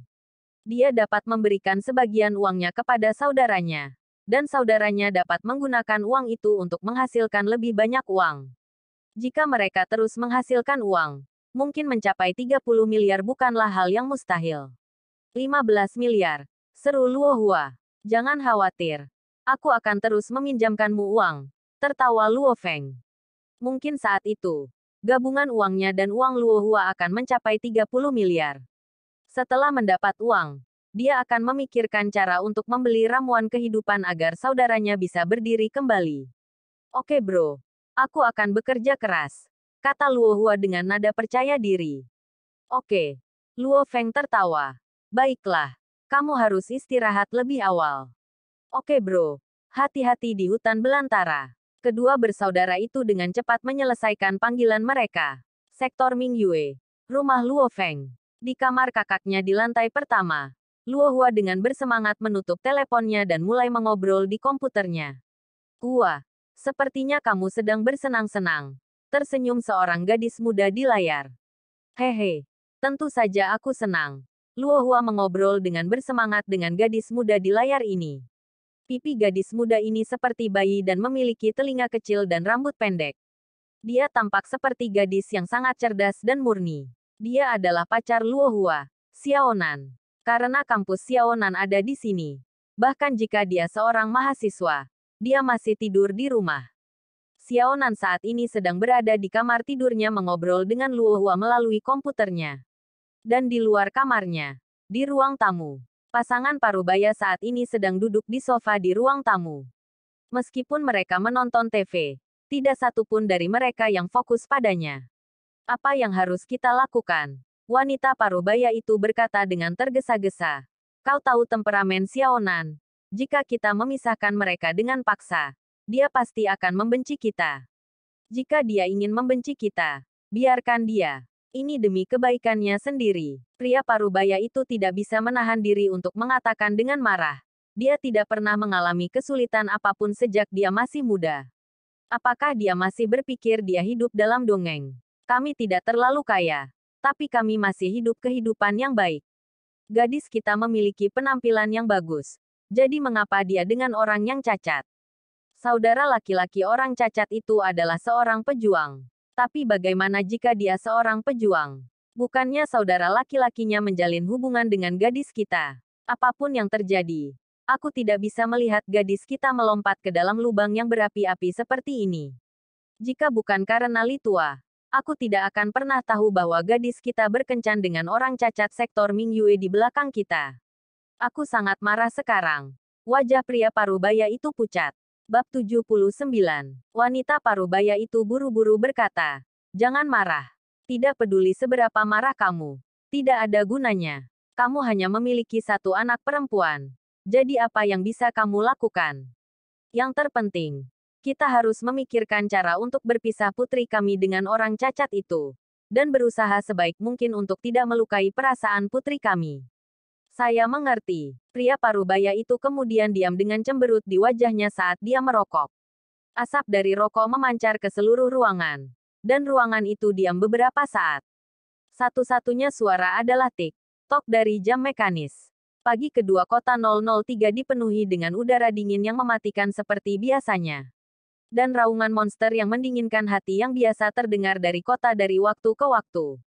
dia dapat memberikan sebagian uangnya kepada saudaranya. Dan saudaranya dapat menggunakan uang itu untuk menghasilkan lebih banyak uang. Jika mereka terus menghasilkan uang, mungkin mencapai 30 miliar bukanlah hal yang mustahil. 15 miliar. Seru Luo Hua. Jangan khawatir. Aku akan terus meminjamkanmu uang. Tertawa Luo Feng. Mungkin saat itu, gabungan uangnya dan uang Luo Hua akan mencapai 30 miliar. Setelah mendapat uang, dia akan memikirkan cara untuk membeli ramuan kehidupan agar saudaranya bisa berdiri kembali. Oke bro, aku akan bekerja keras, kata Luo Hua dengan nada percaya diri. Oke, Luo Feng tertawa. Baiklah. Kamu harus istirahat lebih awal. Oke bro, hati-hati di hutan belantara. Kedua bersaudara itu dengan cepat menyelesaikan panggilan mereka. Sektor Mingyue. Rumah Luo Feng. Di kamar kakaknya di lantai pertama. Luo Hua dengan bersemangat menutup teleponnya dan mulai mengobrol di komputernya. Hua, sepertinya kamu sedang bersenang-senang. Tersenyum seorang gadis muda di layar. Hehe, tentu saja aku senang. Luo Hua mengobrol dengan bersemangat dengan gadis muda di layar ini. Pipi gadis muda ini seperti bayi dan memiliki telinga kecil dan rambut pendek. Dia tampak seperti gadis yang sangat cerdas dan murni. Dia adalah pacar Luo Hua, Xiaonan. Karena kampus Xiaonan ada di sini. Bahkan jika dia seorang mahasiswa, dia masih tidur di rumah. Xiaonan saat ini sedang berada di kamar tidurnya mengobrol dengan Luo Hua melalui komputernya. Dan di luar kamarnya, di ruang tamu, pasangan parubaya saat ini sedang duduk di sofa di ruang tamu. Meskipun mereka menonton TV, tidak satupun dari mereka yang fokus padanya. Apa yang harus kita lakukan? Wanita parubaya itu berkata dengan tergesa-gesa. Kau tahu temperamen Xiaonan. Jika kita memisahkan mereka dengan paksa, dia pasti akan membenci kita. Jika dia ingin membenci kita, biarkan dia. Ini demi kebaikannya sendiri. Pria parubaya itu tidak bisa menahan diri untuk mengatakan dengan marah. Dia tidak pernah mengalami kesulitan apapun sejak dia masih muda. Apakah dia masih berpikir dia hidup dalam dongeng? Kami tidak terlalu kaya, tapi kami masih hidup kehidupan yang baik. Gadis kita memiliki penampilan yang bagus. Jadi mengapa dia dengan orang yang cacat? Saudara laki-laki orang cacat itu adalah seorang pejuang. Tapi bagaimana jika dia seorang pejuang? Bukannya saudara laki-lakinya menjalin hubungan dengan gadis kita? Apapun yang terjadi, aku tidak bisa melihat gadis kita melompat ke dalam lubang yang berapi-api seperti ini. Jika bukan karena Litua, aku tidak akan pernah tahu bahwa gadis kita berkencan dengan orang cacat sektor Mingyue di belakang kita. Aku sangat marah sekarang. Wajah pria parubaya itu pucat. Bab 79. Wanita parubaya itu buru-buru berkata, "Jangan marah. Tidak peduli seberapa marah kamu. Tidak ada gunanya. Kamu hanya memiliki satu anak perempuan. Jadi apa yang bisa kamu lakukan? Yang terpenting, kita harus memikirkan cara untuk berpisah putri kami dengan orang cacat itu. Dan berusaha sebaik mungkin untuk tidak melukai perasaan putri kami." Saya mengerti. Pria parubaya itu kemudian diam dengan cemberut di wajahnya saat dia merokok. Asap dari rokok memancar ke seluruh ruangan. Dan ruangan itu diam beberapa saat. Satu-satunya suara adalah tik-tok dari jam mekanis. Pagi kedua kota 003 dipenuhi dengan udara dingin yang mematikan seperti biasanya. Dan raungan monster yang mendinginkan hati yang biasa terdengar dari kota dari waktu ke waktu.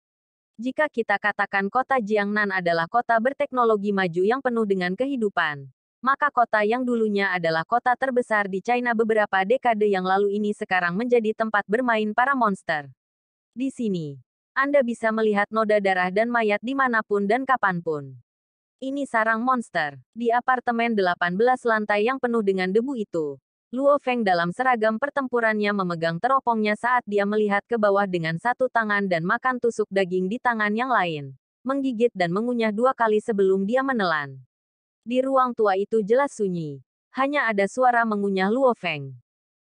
Jika kita katakan kota Jiangnan adalah kota berteknologi maju yang penuh dengan kehidupan, maka kota yang dulunya adalah kota terbesar di China beberapa dekade yang lalu ini sekarang menjadi tempat bermain para monster. Di sini, Anda bisa melihat noda darah dan mayat dimanapun dan kapanpun. Ini sarang monster. Di apartemen 18 lantai yang penuh dengan debu itu, Luo Feng dalam seragam pertempurannya memegang teropongnya saat dia melihat ke bawah dengan satu tangan dan makan tusuk daging di tangan yang lain. Menggigit dan mengunyah 2 kali sebelum dia menelan. Di ruang tua itu jelas sunyi. Hanya ada suara mengunyah Luo Feng.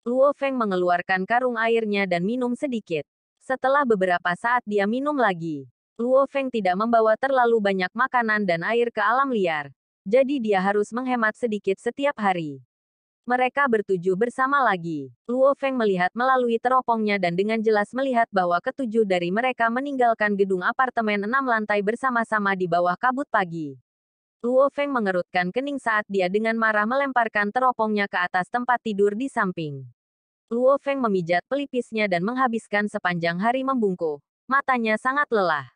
Luo Feng mengeluarkan karung airnya dan minum sedikit. Setelah beberapa saat dia minum lagi. Luo Feng tidak membawa terlalu banyak makanan dan air ke alam liar. Jadi dia harus menghemat sedikit setiap hari. Mereka bertujuh bersama lagi. Luo Feng melihat melalui teropongnya dan dengan jelas melihat bahwa ketujuh dari mereka meninggalkan gedung apartemen 6 lantai bersama-sama di bawah kabut pagi. Luo Feng mengerutkan kening saat dia dengan marah melemparkan teropongnya ke atas tempat tidur di samping. Luo Feng memijat pelipisnya dan menghabiskan sepanjang hari membungkuk. Matanya sangat lelah.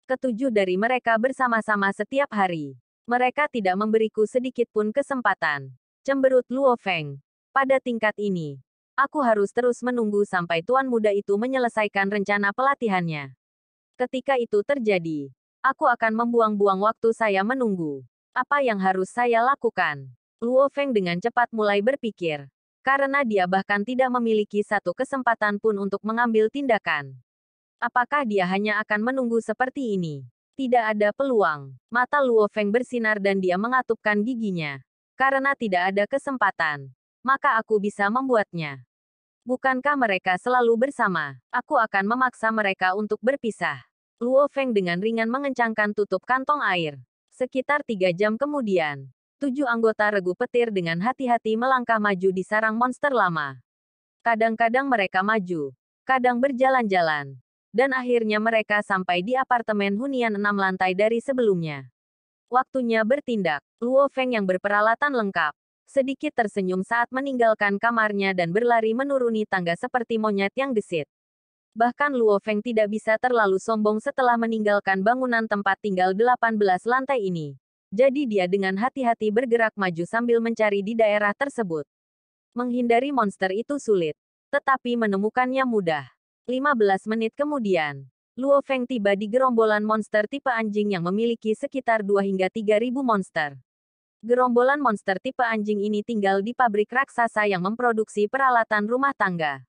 Ketujuh dari mereka bersama-sama setiap hari. Mereka tidak memberiku sedikit pun kesempatan. Cemberut Luo Feng. Pada tingkat ini, aku harus terus menunggu sampai tuan muda itu menyelesaikan rencana pelatihannya. Ketika itu terjadi, aku akan membuang-buang waktu saya menunggu. Apa yang harus saya lakukan? Luo Feng dengan cepat mulai berpikir. Karena dia bahkan tidak memiliki satu kesempatan pun untuk mengambil tindakan. Apakah dia hanya akan menunggu seperti ini? Tidak ada peluang. Mata Luo Feng bersinar dan dia mengatupkan giginya. Karena tidak ada kesempatan, maka aku bisa membuatnya. Bukankah mereka selalu bersama? Aku akan memaksa mereka untuk berpisah. Luo Feng dengan ringan mengencangkan tutup kantong air. Sekitar 3 jam kemudian, 7 anggota regu petir dengan hati-hati melangkah maju di sarang monster lama. Kadang-kadang mereka maju, kadang berjalan-jalan. Dan akhirnya mereka sampai di apartemen hunian 6 lantai dari sebelumnya. Waktunya bertindak. Luo Feng yang berperalatan lengkap, sedikit tersenyum saat meninggalkan kamarnya dan berlari menuruni tangga seperti monyet yang gesit. Bahkan Luo Feng tidak bisa terlalu sombong setelah meninggalkan bangunan tempat tinggal 18 lantai ini. Jadi dia dengan hati-hati bergerak maju sambil mencari di daerah tersebut. Menghindari monster itu sulit, tetapi menemukannya mudah. 15 menit kemudian, Luo Feng tiba di gerombolan monster tipe anjing yang memiliki sekitar 2 hingga 3.000 monster. Gerombolan monster tipe anjing ini tinggal di pabrik raksasa yang memproduksi peralatan rumah tangga.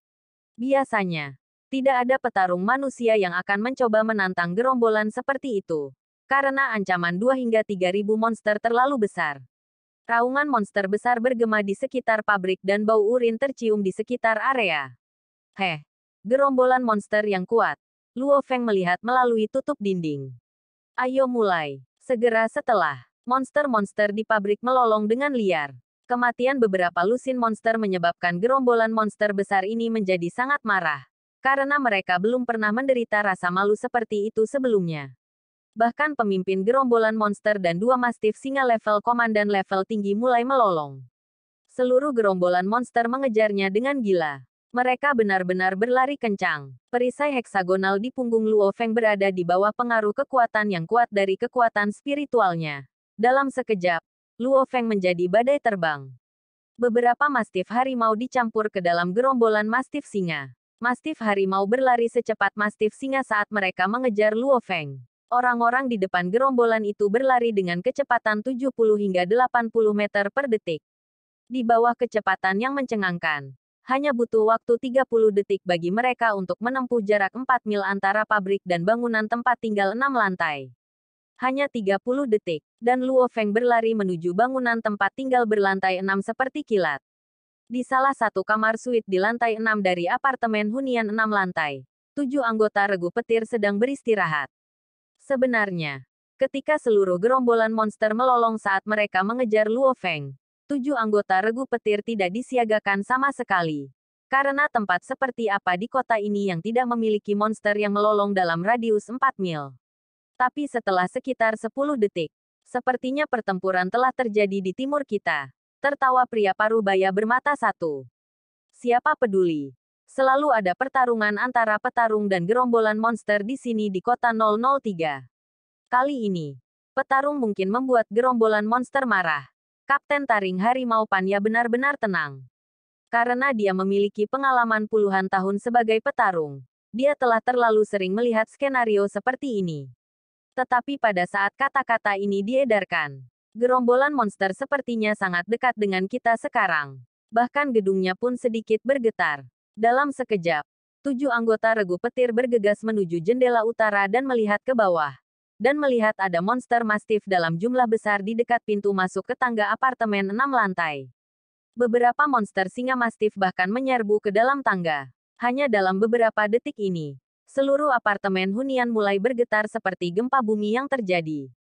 Biasanya, tidak ada petarung manusia yang akan mencoba menantang gerombolan seperti itu. Karena ancaman 2 hingga 3.000 monster terlalu besar. Raungan monster besar bergema di sekitar pabrik dan bau urin tercium di sekitar area. Gerombolan monster yang kuat. Luo Feng melihat melalui tutup dinding. Ayo mulai. Segera setelah Monster-monster di pabrik melolong dengan liar. Kematian beberapa lusin monster menyebabkan gerombolan monster besar ini menjadi sangat marah. Karena mereka belum pernah menderita rasa malu seperti itu sebelumnya. Bahkan pemimpin gerombolan monster dan dua mastif singa level komandan level tinggi mulai melolong. Seluruh gerombolan monster mengejarnya dengan gila. Mereka benar-benar berlari kencang. Perisai heksagonal di punggung Luo Feng berada di bawah pengaruh kekuatan yang kuat dari kekuatan spiritualnya. Dalam sekejap, Luo Feng menjadi badai terbang. Beberapa mastif harimau dicampur ke dalam gerombolan mastif singa. Mastif harimau berlari secepat mastif singa saat mereka mengejar Luo Feng. Orang-orang di depan gerombolan itu berlari dengan kecepatan 70 hingga 80 meter per detik. Di bawah kecepatan yang mencengangkan. Hanya butuh waktu 30 detik bagi mereka untuk menempuh jarak 4 mil antara pabrik dan bangunan tempat tinggal 6 lantai. Hanya 30 detik, dan Luo Feng berlari menuju bangunan tempat tinggal berlantai 6 seperti kilat. Di salah satu kamar suite di lantai 6 dari apartemen hunian 6 lantai, 7 anggota regu petir sedang beristirahat. Sebenarnya, ketika seluruh gerombolan monster melolong saat mereka mengejar Luo Feng, 7 anggota regu petir tidak disiagakan sama sekali. Karena tempat seperti apa di kota ini yang tidak memiliki monster yang melolong dalam radius 4 mil. Tapi setelah sekitar 10 detik, sepertinya pertempuran telah terjadi di timur kita. Tertawa pria parubaya bermata satu. Siapa peduli? Selalu ada pertarungan antara petarung dan gerombolan monster di sini di kota 003. Kali ini, petarung mungkin membuat gerombolan monster marah. Kapten Taring Harimau Panya benar-benar tenang. Karena dia memiliki pengalaman puluhan tahun sebagai petarung, dia telah terlalu sering melihat skenario seperti ini. Tetapi pada saat kata-kata ini diedarkan, gerombolan monster sepertinya sangat dekat dengan kita sekarang. Bahkan gedungnya pun sedikit bergetar. Dalam sekejap, 7 anggota regu petir bergegas menuju jendela utara dan melihat ke bawah. Dan melihat ada monster mastif dalam jumlah besar di dekat pintu masuk ke tangga apartemen 6 lantai. Beberapa monster singa mastif bahkan menyerbu ke dalam tangga. Hanya dalam beberapa detik ini, seluruh apartemen hunian mulai bergetar seperti gempa bumi yang terjadi.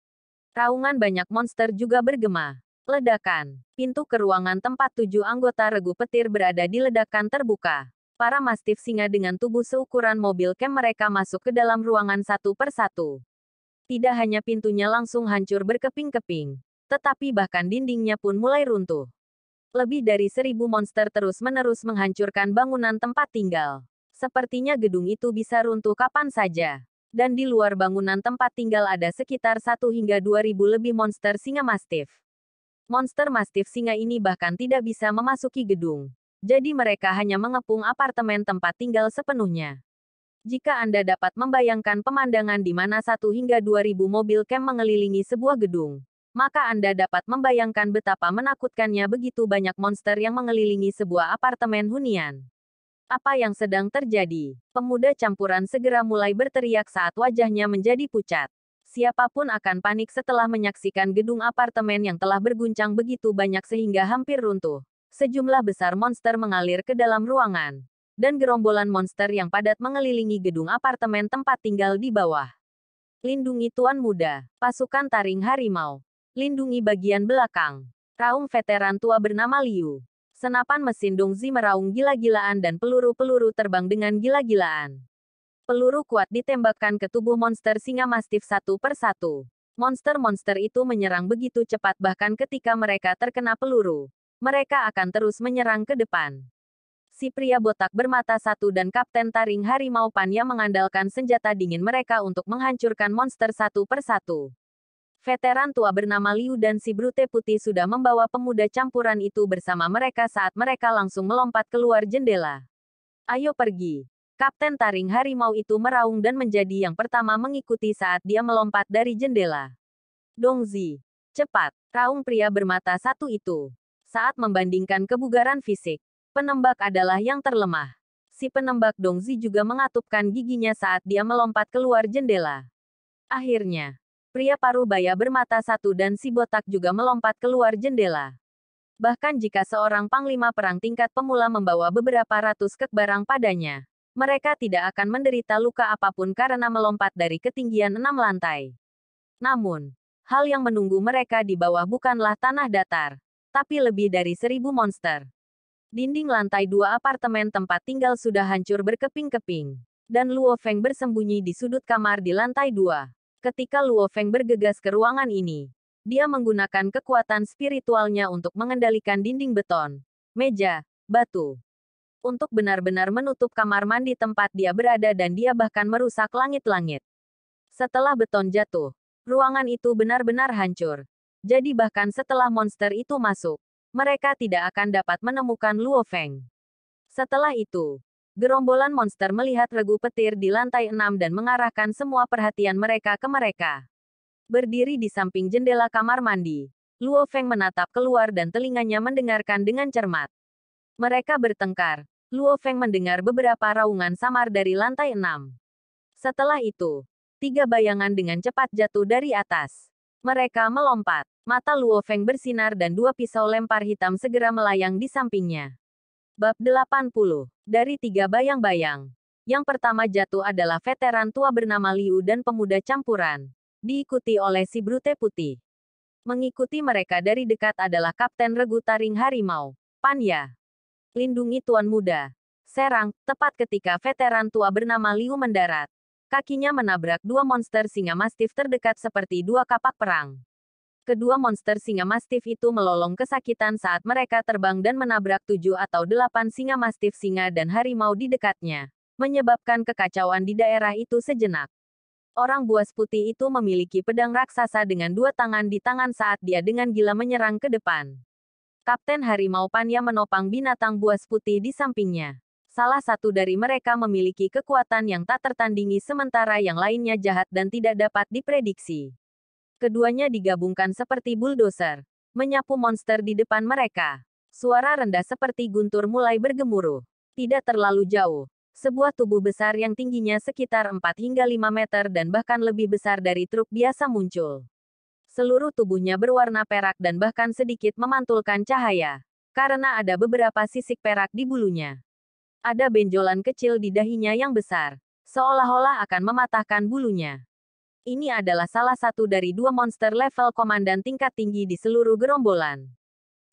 Raungan banyak monster juga bergema. Ledakan. Pintu ke ruangan tempat 7 anggota regu petir berada di ledakan terbuka. Para mastif singa dengan tubuh seukuran mobil camp mereka masuk ke dalam ruangan satu persatu. Tidak hanya pintunya langsung hancur berkeping-keping, tetapi bahkan dindingnya pun mulai runtuh. Lebih dari 1000 monster terus-menerus menghancurkan bangunan tempat tinggal. Sepertinya gedung itu bisa runtuh kapan saja. Dan di luar bangunan tempat tinggal ada sekitar 1 hingga 2000 lebih monster singa mastif. Monster mastif singa ini bahkan tidak bisa memasuki gedung. Jadi mereka hanya mengepung apartemen tempat tinggal sepenuhnya. Jika Anda dapat membayangkan pemandangan di mana 1 hingga 2000 mobil camp mengelilingi sebuah gedung, maka Anda dapat membayangkan betapa menakutkannya begitu banyak monster yang mengelilingi sebuah apartemen hunian. Apa yang sedang terjadi? Pemuda campuran segera mulai berteriak saat wajahnya menjadi pucat. Siapapun akan panik setelah menyaksikan gedung apartemen yang telah berguncang begitu banyak sehingga hampir runtuh. Sejumlah besar monster mengalir ke dalam ruangan. Dan gerombolan monster yang padat mengelilingi gedung apartemen tempat tinggal di bawah. Lindungi Tuan Muda. Pasukan Taring Harimau. Lindungi bagian belakang. Raung veteran tua bernama Liu. Senapan mesin Dongzi meraung gila-gilaan dan peluru-peluru terbang dengan gila-gilaan. Peluru kuat ditembakkan ke tubuh monster singa mastif satu persatu. Monster-monster itu menyerang begitu cepat bahkan ketika mereka terkena peluru. Mereka akan terus menyerang ke depan. Si pria botak bermata satu dan Kapten Taring Harimau Panya mengandalkan senjata dingin mereka untuk menghancurkan monster satu persatu. Veteran tua bernama Liu dan si Brute Putih sudah membawa pemuda campuran itu bersama mereka saat mereka langsung melompat keluar jendela. Ayo pergi. Kapten Taring Harimau itu meraung dan menjadi yang pertama mengikuti saat dia melompat dari jendela. Dongzi. Cepat. Raung pria bermata satu itu. Saat membandingkan kebugaran fisik, penembak adalah yang terlemah. Si penembak Dongzi juga mengatupkan giginya saat dia melompat keluar jendela. Akhirnya, pria parubaya bermata satu dan si botak juga melompat keluar jendela. Bahkan jika seorang panglima perang tingkat pemula membawa beberapa ratus kek barang padanya, mereka tidak akan menderita luka apapun karena melompat dari ketinggian 6 lantai. Namun, Hal yang menunggu mereka di bawah bukanlah tanah datar, tapi lebih dari 1.000 monster. Dinding lantai 2 apartemen tempat tinggal sudah hancur berkeping-keping. Dan Luo Feng bersembunyi di sudut kamar di lantai 2. Ketika Luo Feng bergegas ke ruangan ini, dia menggunakan kekuatan spiritualnya untuk mengendalikan dinding beton, meja, batu, untuk benar-benar menutup kamar mandi tempat dia berada dan dia bahkan merusak langit-langit. Setelah beton jatuh, ruangan itu benar-benar hancur. Jadi bahkan setelah monster itu masuk, mereka tidak akan dapat menemukan Luo Feng. Setelah itu, gerombolan monster melihat regu petir di lantai 6 dan mengarahkan semua perhatian mereka ke mereka. Berdiri di samping jendela kamar mandi, Luo Feng menatap keluar dan telinganya mendengarkan dengan cermat. Mereka bertengkar. Luo Feng mendengar beberapa raungan samar dari lantai 6. Setelah itu, 3 bayangan dengan cepat jatuh dari atas. Mereka melompat. Mata Luo Feng bersinar dan 2 pisau lempar hitam segera melayang di sampingnya. Bab 80. Dari 3 bayang-bayang. Yang pertama jatuh adalah veteran tua bernama Liu dan pemuda campuran. Diikuti oleh si Brute Putih. Mengikuti mereka dari dekat adalah Kapten Regu Taring Harimau, Panya. Lindungi Tuan Muda. Serang, tepat ketika veteran tua bernama Liu mendarat. Kakinya menabrak 2 monster singa mastif terdekat seperti 2 kapak perang. Kedua monster singa mastif itu melolong kesakitan saat mereka terbang dan menabrak 7 atau 8 singa mastif singa dan harimau di dekatnya, menyebabkan kekacauan di daerah itu sejenak. Orang buas putih itu memiliki pedang raksasa dengan 2 tangan di tangan saat dia dengan gila menyerang ke depan. Kapten Harimau Panya menopang binatang buas putih di sampingnya. Salah satu dari mereka memiliki kekuatan yang tak tertandingi sementara yang lainnya jahat dan tidak dapat diprediksi. Keduanya digabungkan seperti bulldozer, menyapu monster di depan mereka. Suara rendah seperti guntur mulai bergemuruh. Tidak terlalu jauh. Sebuah tubuh besar yang tingginya sekitar 4 hingga 5 meter dan bahkan lebih besar dari truk biasa muncul. Seluruh tubuhnya berwarna perak dan bahkan sedikit memantulkan cahaya. Karena ada beberapa sisik perak di bulunya. Ada benjolan kecil di dahinya yang besar. Seolah-olah akan mematahkan bulunya. Ini adalah salah satu dari 2 monster level komandan tingkat tinggi di seluruh gerombolan.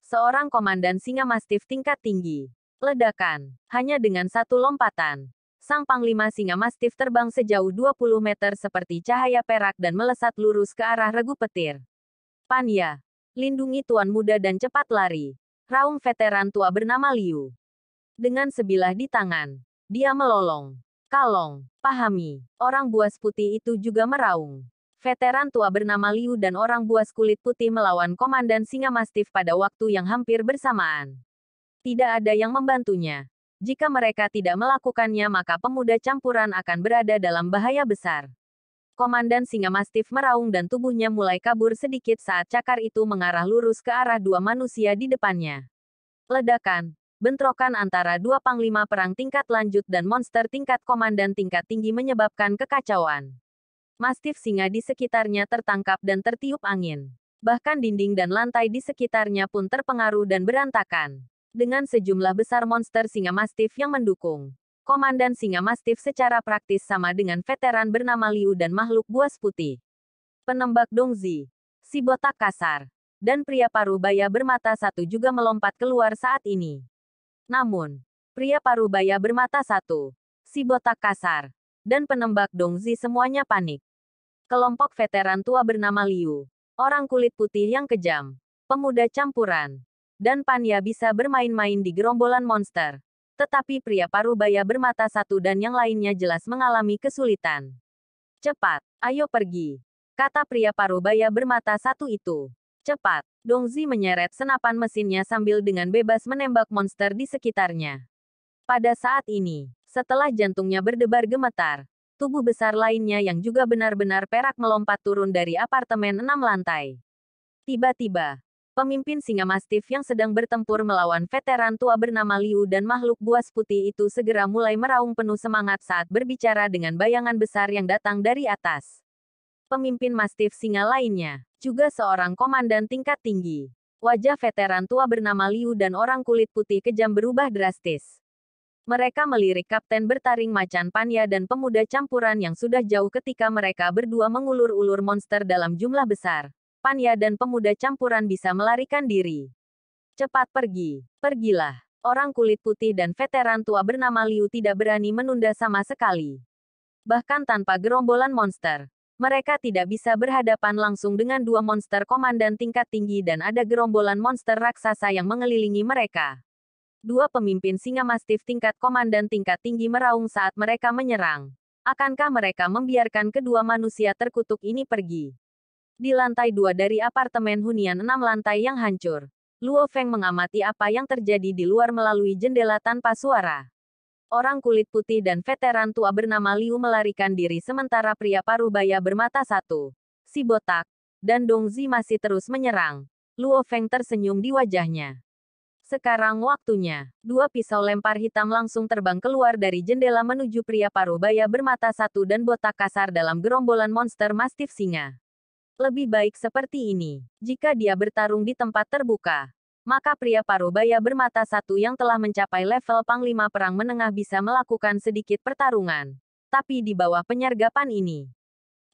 Seorang komandan singa mastif tingkat tinggi. Ledakan. Hanya dengan 1 lompatan. Sang panglima singa mastif terbang sejauh 20 meter seperti cahaya perak dan melesat lurus ke arah regu petir. Panya. Lindungi Tuan Muda dan cepat lari. Raung veteran tua bernama Liu. Dengan sebilah di tangan, dia melolong. Kalong, pahami. Orang buas putih itu juga meraung. Veteran tua bernama Liu dan orang buas kulit putih melawan komandan singa mastif pada waktu yang hampir bersamaan. Tidak ada yang membantunya. Jika mereka tidak melakukannya maka pemuda campuran akan berada dalam bahaya besar. Komandan singa mastif meraung dan tubuhnya mulai kabur sedikit saat cakar itu mengarah lurus ke arah 2 manusia di depannya. Ledakan. Bentrokan antara 2 panglima perang tingkat lanjut dan monster tingkat komandan tingkat tinggi menyebabkan kekacauan. Mastif singa di sekitarnya tertangkap dan tertiup angin. Bahkan dinding dan lantai di sekitarnya pun terpengaruh dan berantakan. Dengan sejumlah besar monster singa mastif yang mendukung. Komandan singa mastif secara praktis sama dengan veteran bernama Liu dan makhluk buas putih. Penembak Dongzi. Si botak kasar. Dan pria paruh baya bermata satu juga melompat keluar saat ini. Namun, pria paruh baya bermata satu, si botak kasar, dan penembak Dongzi semuanya panik. Kelompok veteran tua bernama Liu, orang kulit putih yang kejam, pemuda campuran, dan Panya bisa bermain-main di gerombolan monster. Tetapi pria paruh baya bermata satu dan yang lainnya jelas mengalami kesulitan. Cepat, ayo pergi, kata pria paruh baya bermata satu itu. Cepat. Dongzi menyeret senapan mesinnya sambil dengan bebas menembak monster di sekitarnya. Pada saat ini, setelah jantungnya berdebar gemetar, tubuh besar lainnya yang juga benar-benar perak melompat turun dari apartemen 6 lantai. Tiba-tiba, pemimpin singa mastif yang sedang bertempur melawan veteran tua bernama Liu dan makhluk buas putih itu segera mulai meraung penuh semangat saat berbicara dengan bayangan besar yang datang dari atas. Pemimpin mastif singa lainnya, juga seorang komandan tingkat tinggi. Wajah veteran tua bernama Liu dan orang kulit putih kejam berubah drastis. Mereka melirik kapten bertaring macan Panya dan pemuda campuran yang sudah jauh ketika mereka berdua mengulur-ulur monster dalam jumlah besar, Panya dan pemuda campuran bisa melarikan diri. Cepat pergi. Pergilah. Orang kulit putih dan veteran tua bernama Liu tidak berani menunda sama sekali. Bahkan tanpa gerombolan monster, mereka tidak bisa berhadapan langsung dengan dua monster komandan tingkat tinggi dan ada gerombolan monster raksasa yang mengelilingi mereka. Dua pemimpin singa mastif tingkat komandan tingkat tinggi meraung saat mereka menyerang. Akankah mereka membiarkan kedua manusia terkutuk ini pergi? Di lantai 2 dari apartemen hunian 6 lantai yang hancur, Luo Feng mengamati apa yang terjadi di luar melalui jendela tanpa suara. Orang kulit putih dan veteran tua bernama Liu melarikan diri sementara pria parubaya bermata satu, si botak, dan Dong Zi masih terus menyerang. Luo Feng tersenyum di wajahnya. Sekarang waktunya. Dua pisau lempar hitam langsung terbang keluar dari jendela menuju pria parubaya bermata satu dan botak kasar dalam gerombolan monster mastif singa. Lebih baik seperti ini. Jika dia bertarung di tempat terbuka, maka pria parubaya bermata satu yang telah mencapai level Panglima Perang Menengah bisa melakukan sedikit pertarungan. Tapi di bawah penyergapan ini,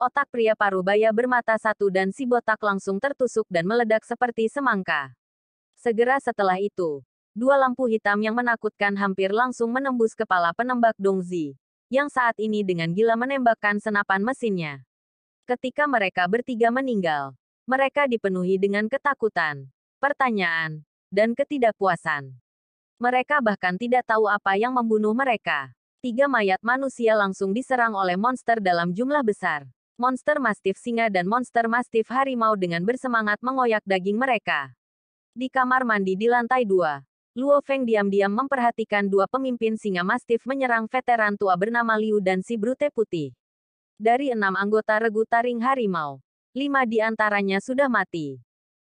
otak pria parubaya bermata satu dan si botak langsung tertusuk dan meledak seperti semangka. Segera setelah itu, dua lampu hitam yang menakutkan hampir langsung menembus kepala penembak Dong Zi, yang saat ini dengan gila menembakkan senapan mesinnya. Ketika mereka bertiga meninggal, mereka dipenuhi dengan ketakutan, pertanyaan, dan ketidakpuasan. Mereka bahkan tidak tahu apa yang membunuh mereka. 3 mayat manusia langsung diserang oleh monster dalam jumlah besar. Monster mastif singa dan monster mastif harimau dengan bersemangat mengoyak daging mereka. Di kamar mandi di lantai 2, Luo Feng diam-diam memperhatikan dua pemimpin singa mastif menyerang veteran tua bernama Liu dan si brute putih. Dari 6 anggota regu taring harimau, 5 di antaranya sudah mati.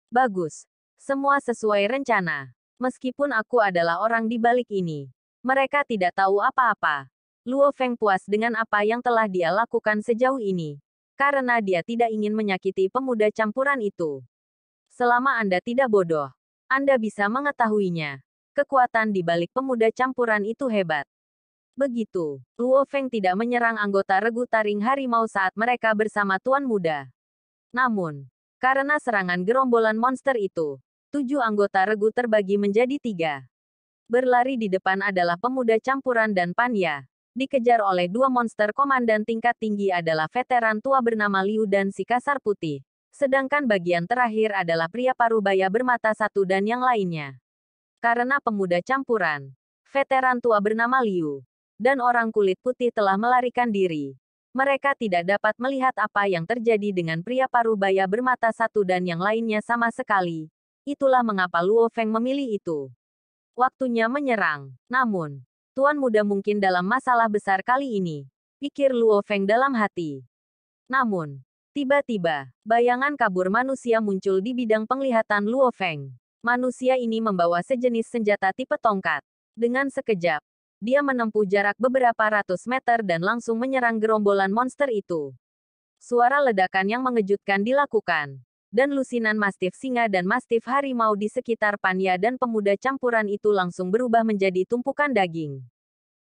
Bagus. Semua sesuai rencana. Meskipun aku adalah orang di balik ini, mereka tidak tahu apa-apa. Luo Feng puas dengan apa yang telah dia lakukan sejauh ini. Karena dia tidak ingin menyakiti pemuda campuran itu. Selama Anda tidak bodoh, Anda bisa mengetahuinya. Kekuatan di balik pemuda campuran itu hebat. Begitu, Luo Feng tidak menyerang anggota regu taring harimau saat mereka bersama Tuan Muda. Namun, karena serangan gerombolan monster itu, 7 anggota regu terbagi menjadi 3. Berlari di depan adalah pemuda campuran dan Panya. Dikejar oleh 2 monster komandan tingkat tinggi adalah veteran tua bernama Liu dan si kasar putih. Sedangkan bagian terakhir adalah pria parubaya bermata satu dan yang lainnya. Karena pemuda campuran, veteran tua bernama Liu, dan orang kulit putih telah melarikan diri. Mereka tidak dapat melihat apa yang terjadi dengan pria parubaya bermata satu dan yang lainnya sama sekali. Itulah mengapa Luo Feng memilih itu. Waktunya menyerang. Namun, Tuan Muda mungkin dalam masalah besar kali ini, pikir Luo Feng dalam hati. Namun, tiba-tiba, bayangan kabur manusia muncul di bidang penglihatan Luo Feng. Manusia ini membawa sejenis senjata tipe tongkat. Dengan sekejap, dia menempuh jarak beberapa ratus meter dan langsung menyerang gerombolan monster itu. Suara ledakan yang mengejutkan dilakukan, dan lusinan mastif singa dan mastif harimau di sekitar Panya dan pemuda campuran itu langsung berubah menjadi tumpukan daging.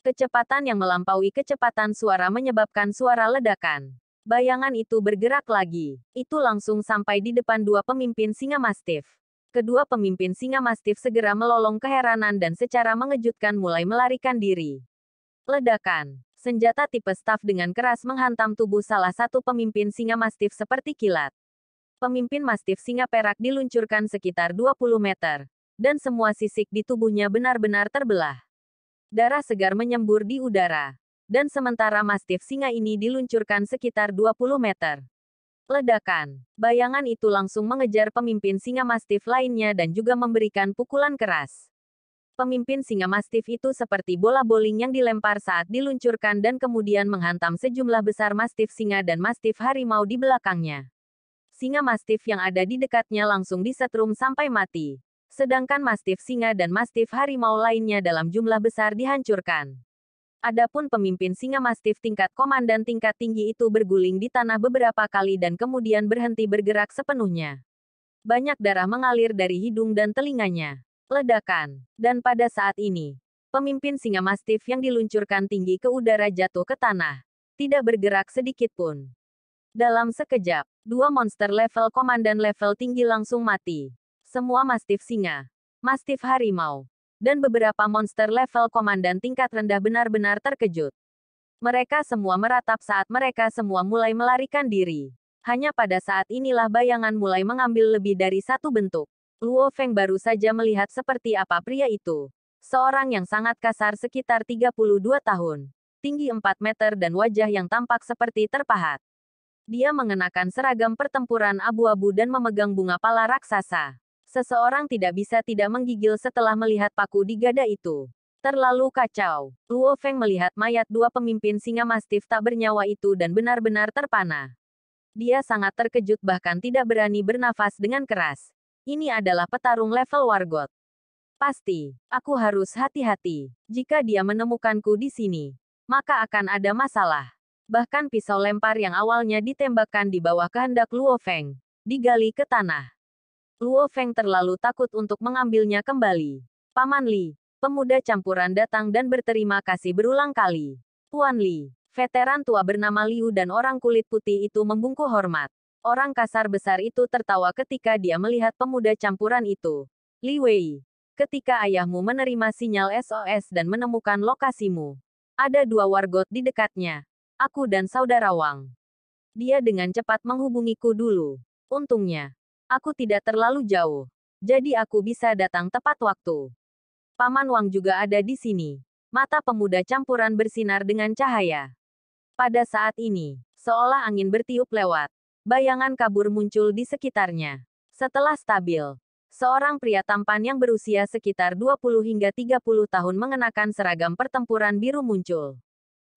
Kecepatan yang melampaui kecepatan suara menyebabkan suara ledakan. Bayangan itu bergerak lagi. Itu langsung sampai di depan dua pemimpin singa mastif. Kedua pemimpin singa mastif segera melolong keheranan dan secara mengejutkan mulai melarikan diri. Ledakan. Senjata tipe staff dengan keras menghantam tubuh salah satu pemimpin singa mastif seperti kilat. Pemimpin mastif singa perak diluncurkan sekitar 20 meter, dan semua sisik di tubuhnya benar-benar terbelah. Darah segar menyembur di udara, dan sementara mastif singa ini diluncurkan sekitar 20 meter. Ledakan. Bayangan itu langsung mengejar pemimpin singa mastif lainnya dan juga memberikan pukulan keras. Pemimpin singa mastif itu seperti bola bowling yang dilempar saat diluncurkan dan kemudian menghantam sejumlah besar mastif singa dan mastif harimau di belakangnya. Singa mastif yang ada di dekatnya langsung disetrum sampai mati. Sedangkan mastif singa dan mastif harimau lainnya dalam jumlah besar dihancurkan. Adapun pemimpin singa mastif tingkat komandan tingkat tinggi itu berguling di tanah beberapa kali dan kemudian berhenti bergerak sepenuhnya. Banyak darah mengalir dari hidung dan telinganya. Ledakan. Dan pada saat ini, pemimpin singa mastif yang diluncurkan tinggi ke udara jatuh ke tanah. Tidak bergerak sedikit pun. Dalam sekejap, Dua monster level komandan level tinggi langsung mati. Semua mastif singa, mastif harimau, dan beberapa monster level komandan tingkat rendah benar-benar terkejut. Mereka semua meratap saat mereka semua mulai melarikan diri. Hanya pada saat inilah bayangan mulai mengambil lebih dari satu bentuk. Luo Feng baru saja melihat seperti apa pria itu. Seorang yang sangat kasar sekitar 32 tahun. Tinggi 4 meter dan wajah yang tampak seperti terpahat. Dia mengenakan seragam pertempuran abu-abu dan memegang bunga pala raksasa. Seseorang tidak bisa tidak menggigil setelah melihat paku di dada itu. Terlalu kacau. Luo Feng melihat mayat dua pemimpin singa mastif tak bernyawa itu dan benar-benar terpana. Dia sangat terkejut bahkan tidak berani bernafas dengan keras. Ini adalah petarung level Wargot. Pasti, aku harus hati-hati. Jika dia menemukanku di sini, maka akan ada masalah. Bahkan pisau lempar yang awalnya ditembakkan di bawah kehendak Luo Feng, digali ke tanah. Luo Feng terlalu takut untuk mengambilnya kembali. Paman Li, pemuda campuran datang dan berterima kasih berulang kali. Tuan Li, veteran tua bernama Liu dan orang kulit putih itu membungkuk hormat. Orang kasar besar itu tertawa ketika dia melihat pemuda campuran itu. Li Wei, ketika ayahmu menerima sinyal SOS dan menemukan lokasimu, ada dua wargot di dekatnya. Aku dan saudara Wang. Dia dengan cepat menghubungiku dulu. Untungnya, aku tidak terlalu jauh. Jadi aku bisa datang tepat waktu. Paman Wang juga ada di sini. Mata pemuda campuran bersinar dengan cahaya. Pada saat ini, seolah angin bertiup lewat. Bayangan kabur muncul di sekitarnya. Setelah stabil, seorang pria tampan yang berusia sekitar 20 hingga 30 tahun mengenakan seragam pertempuran biru muncul.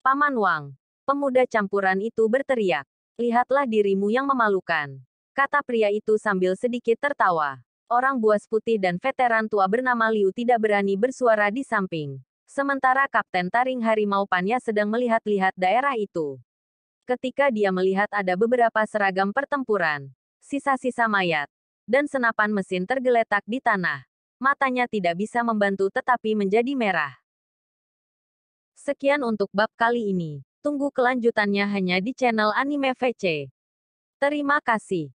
Paman Wang, pemuda campuran itu berteriak. Lihatlah dirimu yang memalukan. Kata pria itu sambil sedikit tertawa. Orang buas putih dan veteran tua bernama Liu tidak berani bersuara di samping. Sementara Kapten Taring Harimau Panya sedang melihat-lihat daerah itu. Ketika dia melihat ada beberapa seragam pertempuran, sisa-sisa mayat, dan senapan mesin tergeletak di tanah, matanya tidak bisa membantu tetapi menjadi merah. Sekian untuk bab kali ini. Tunggu kelanjutannya hanya di channel Anime VC. Terima kasih.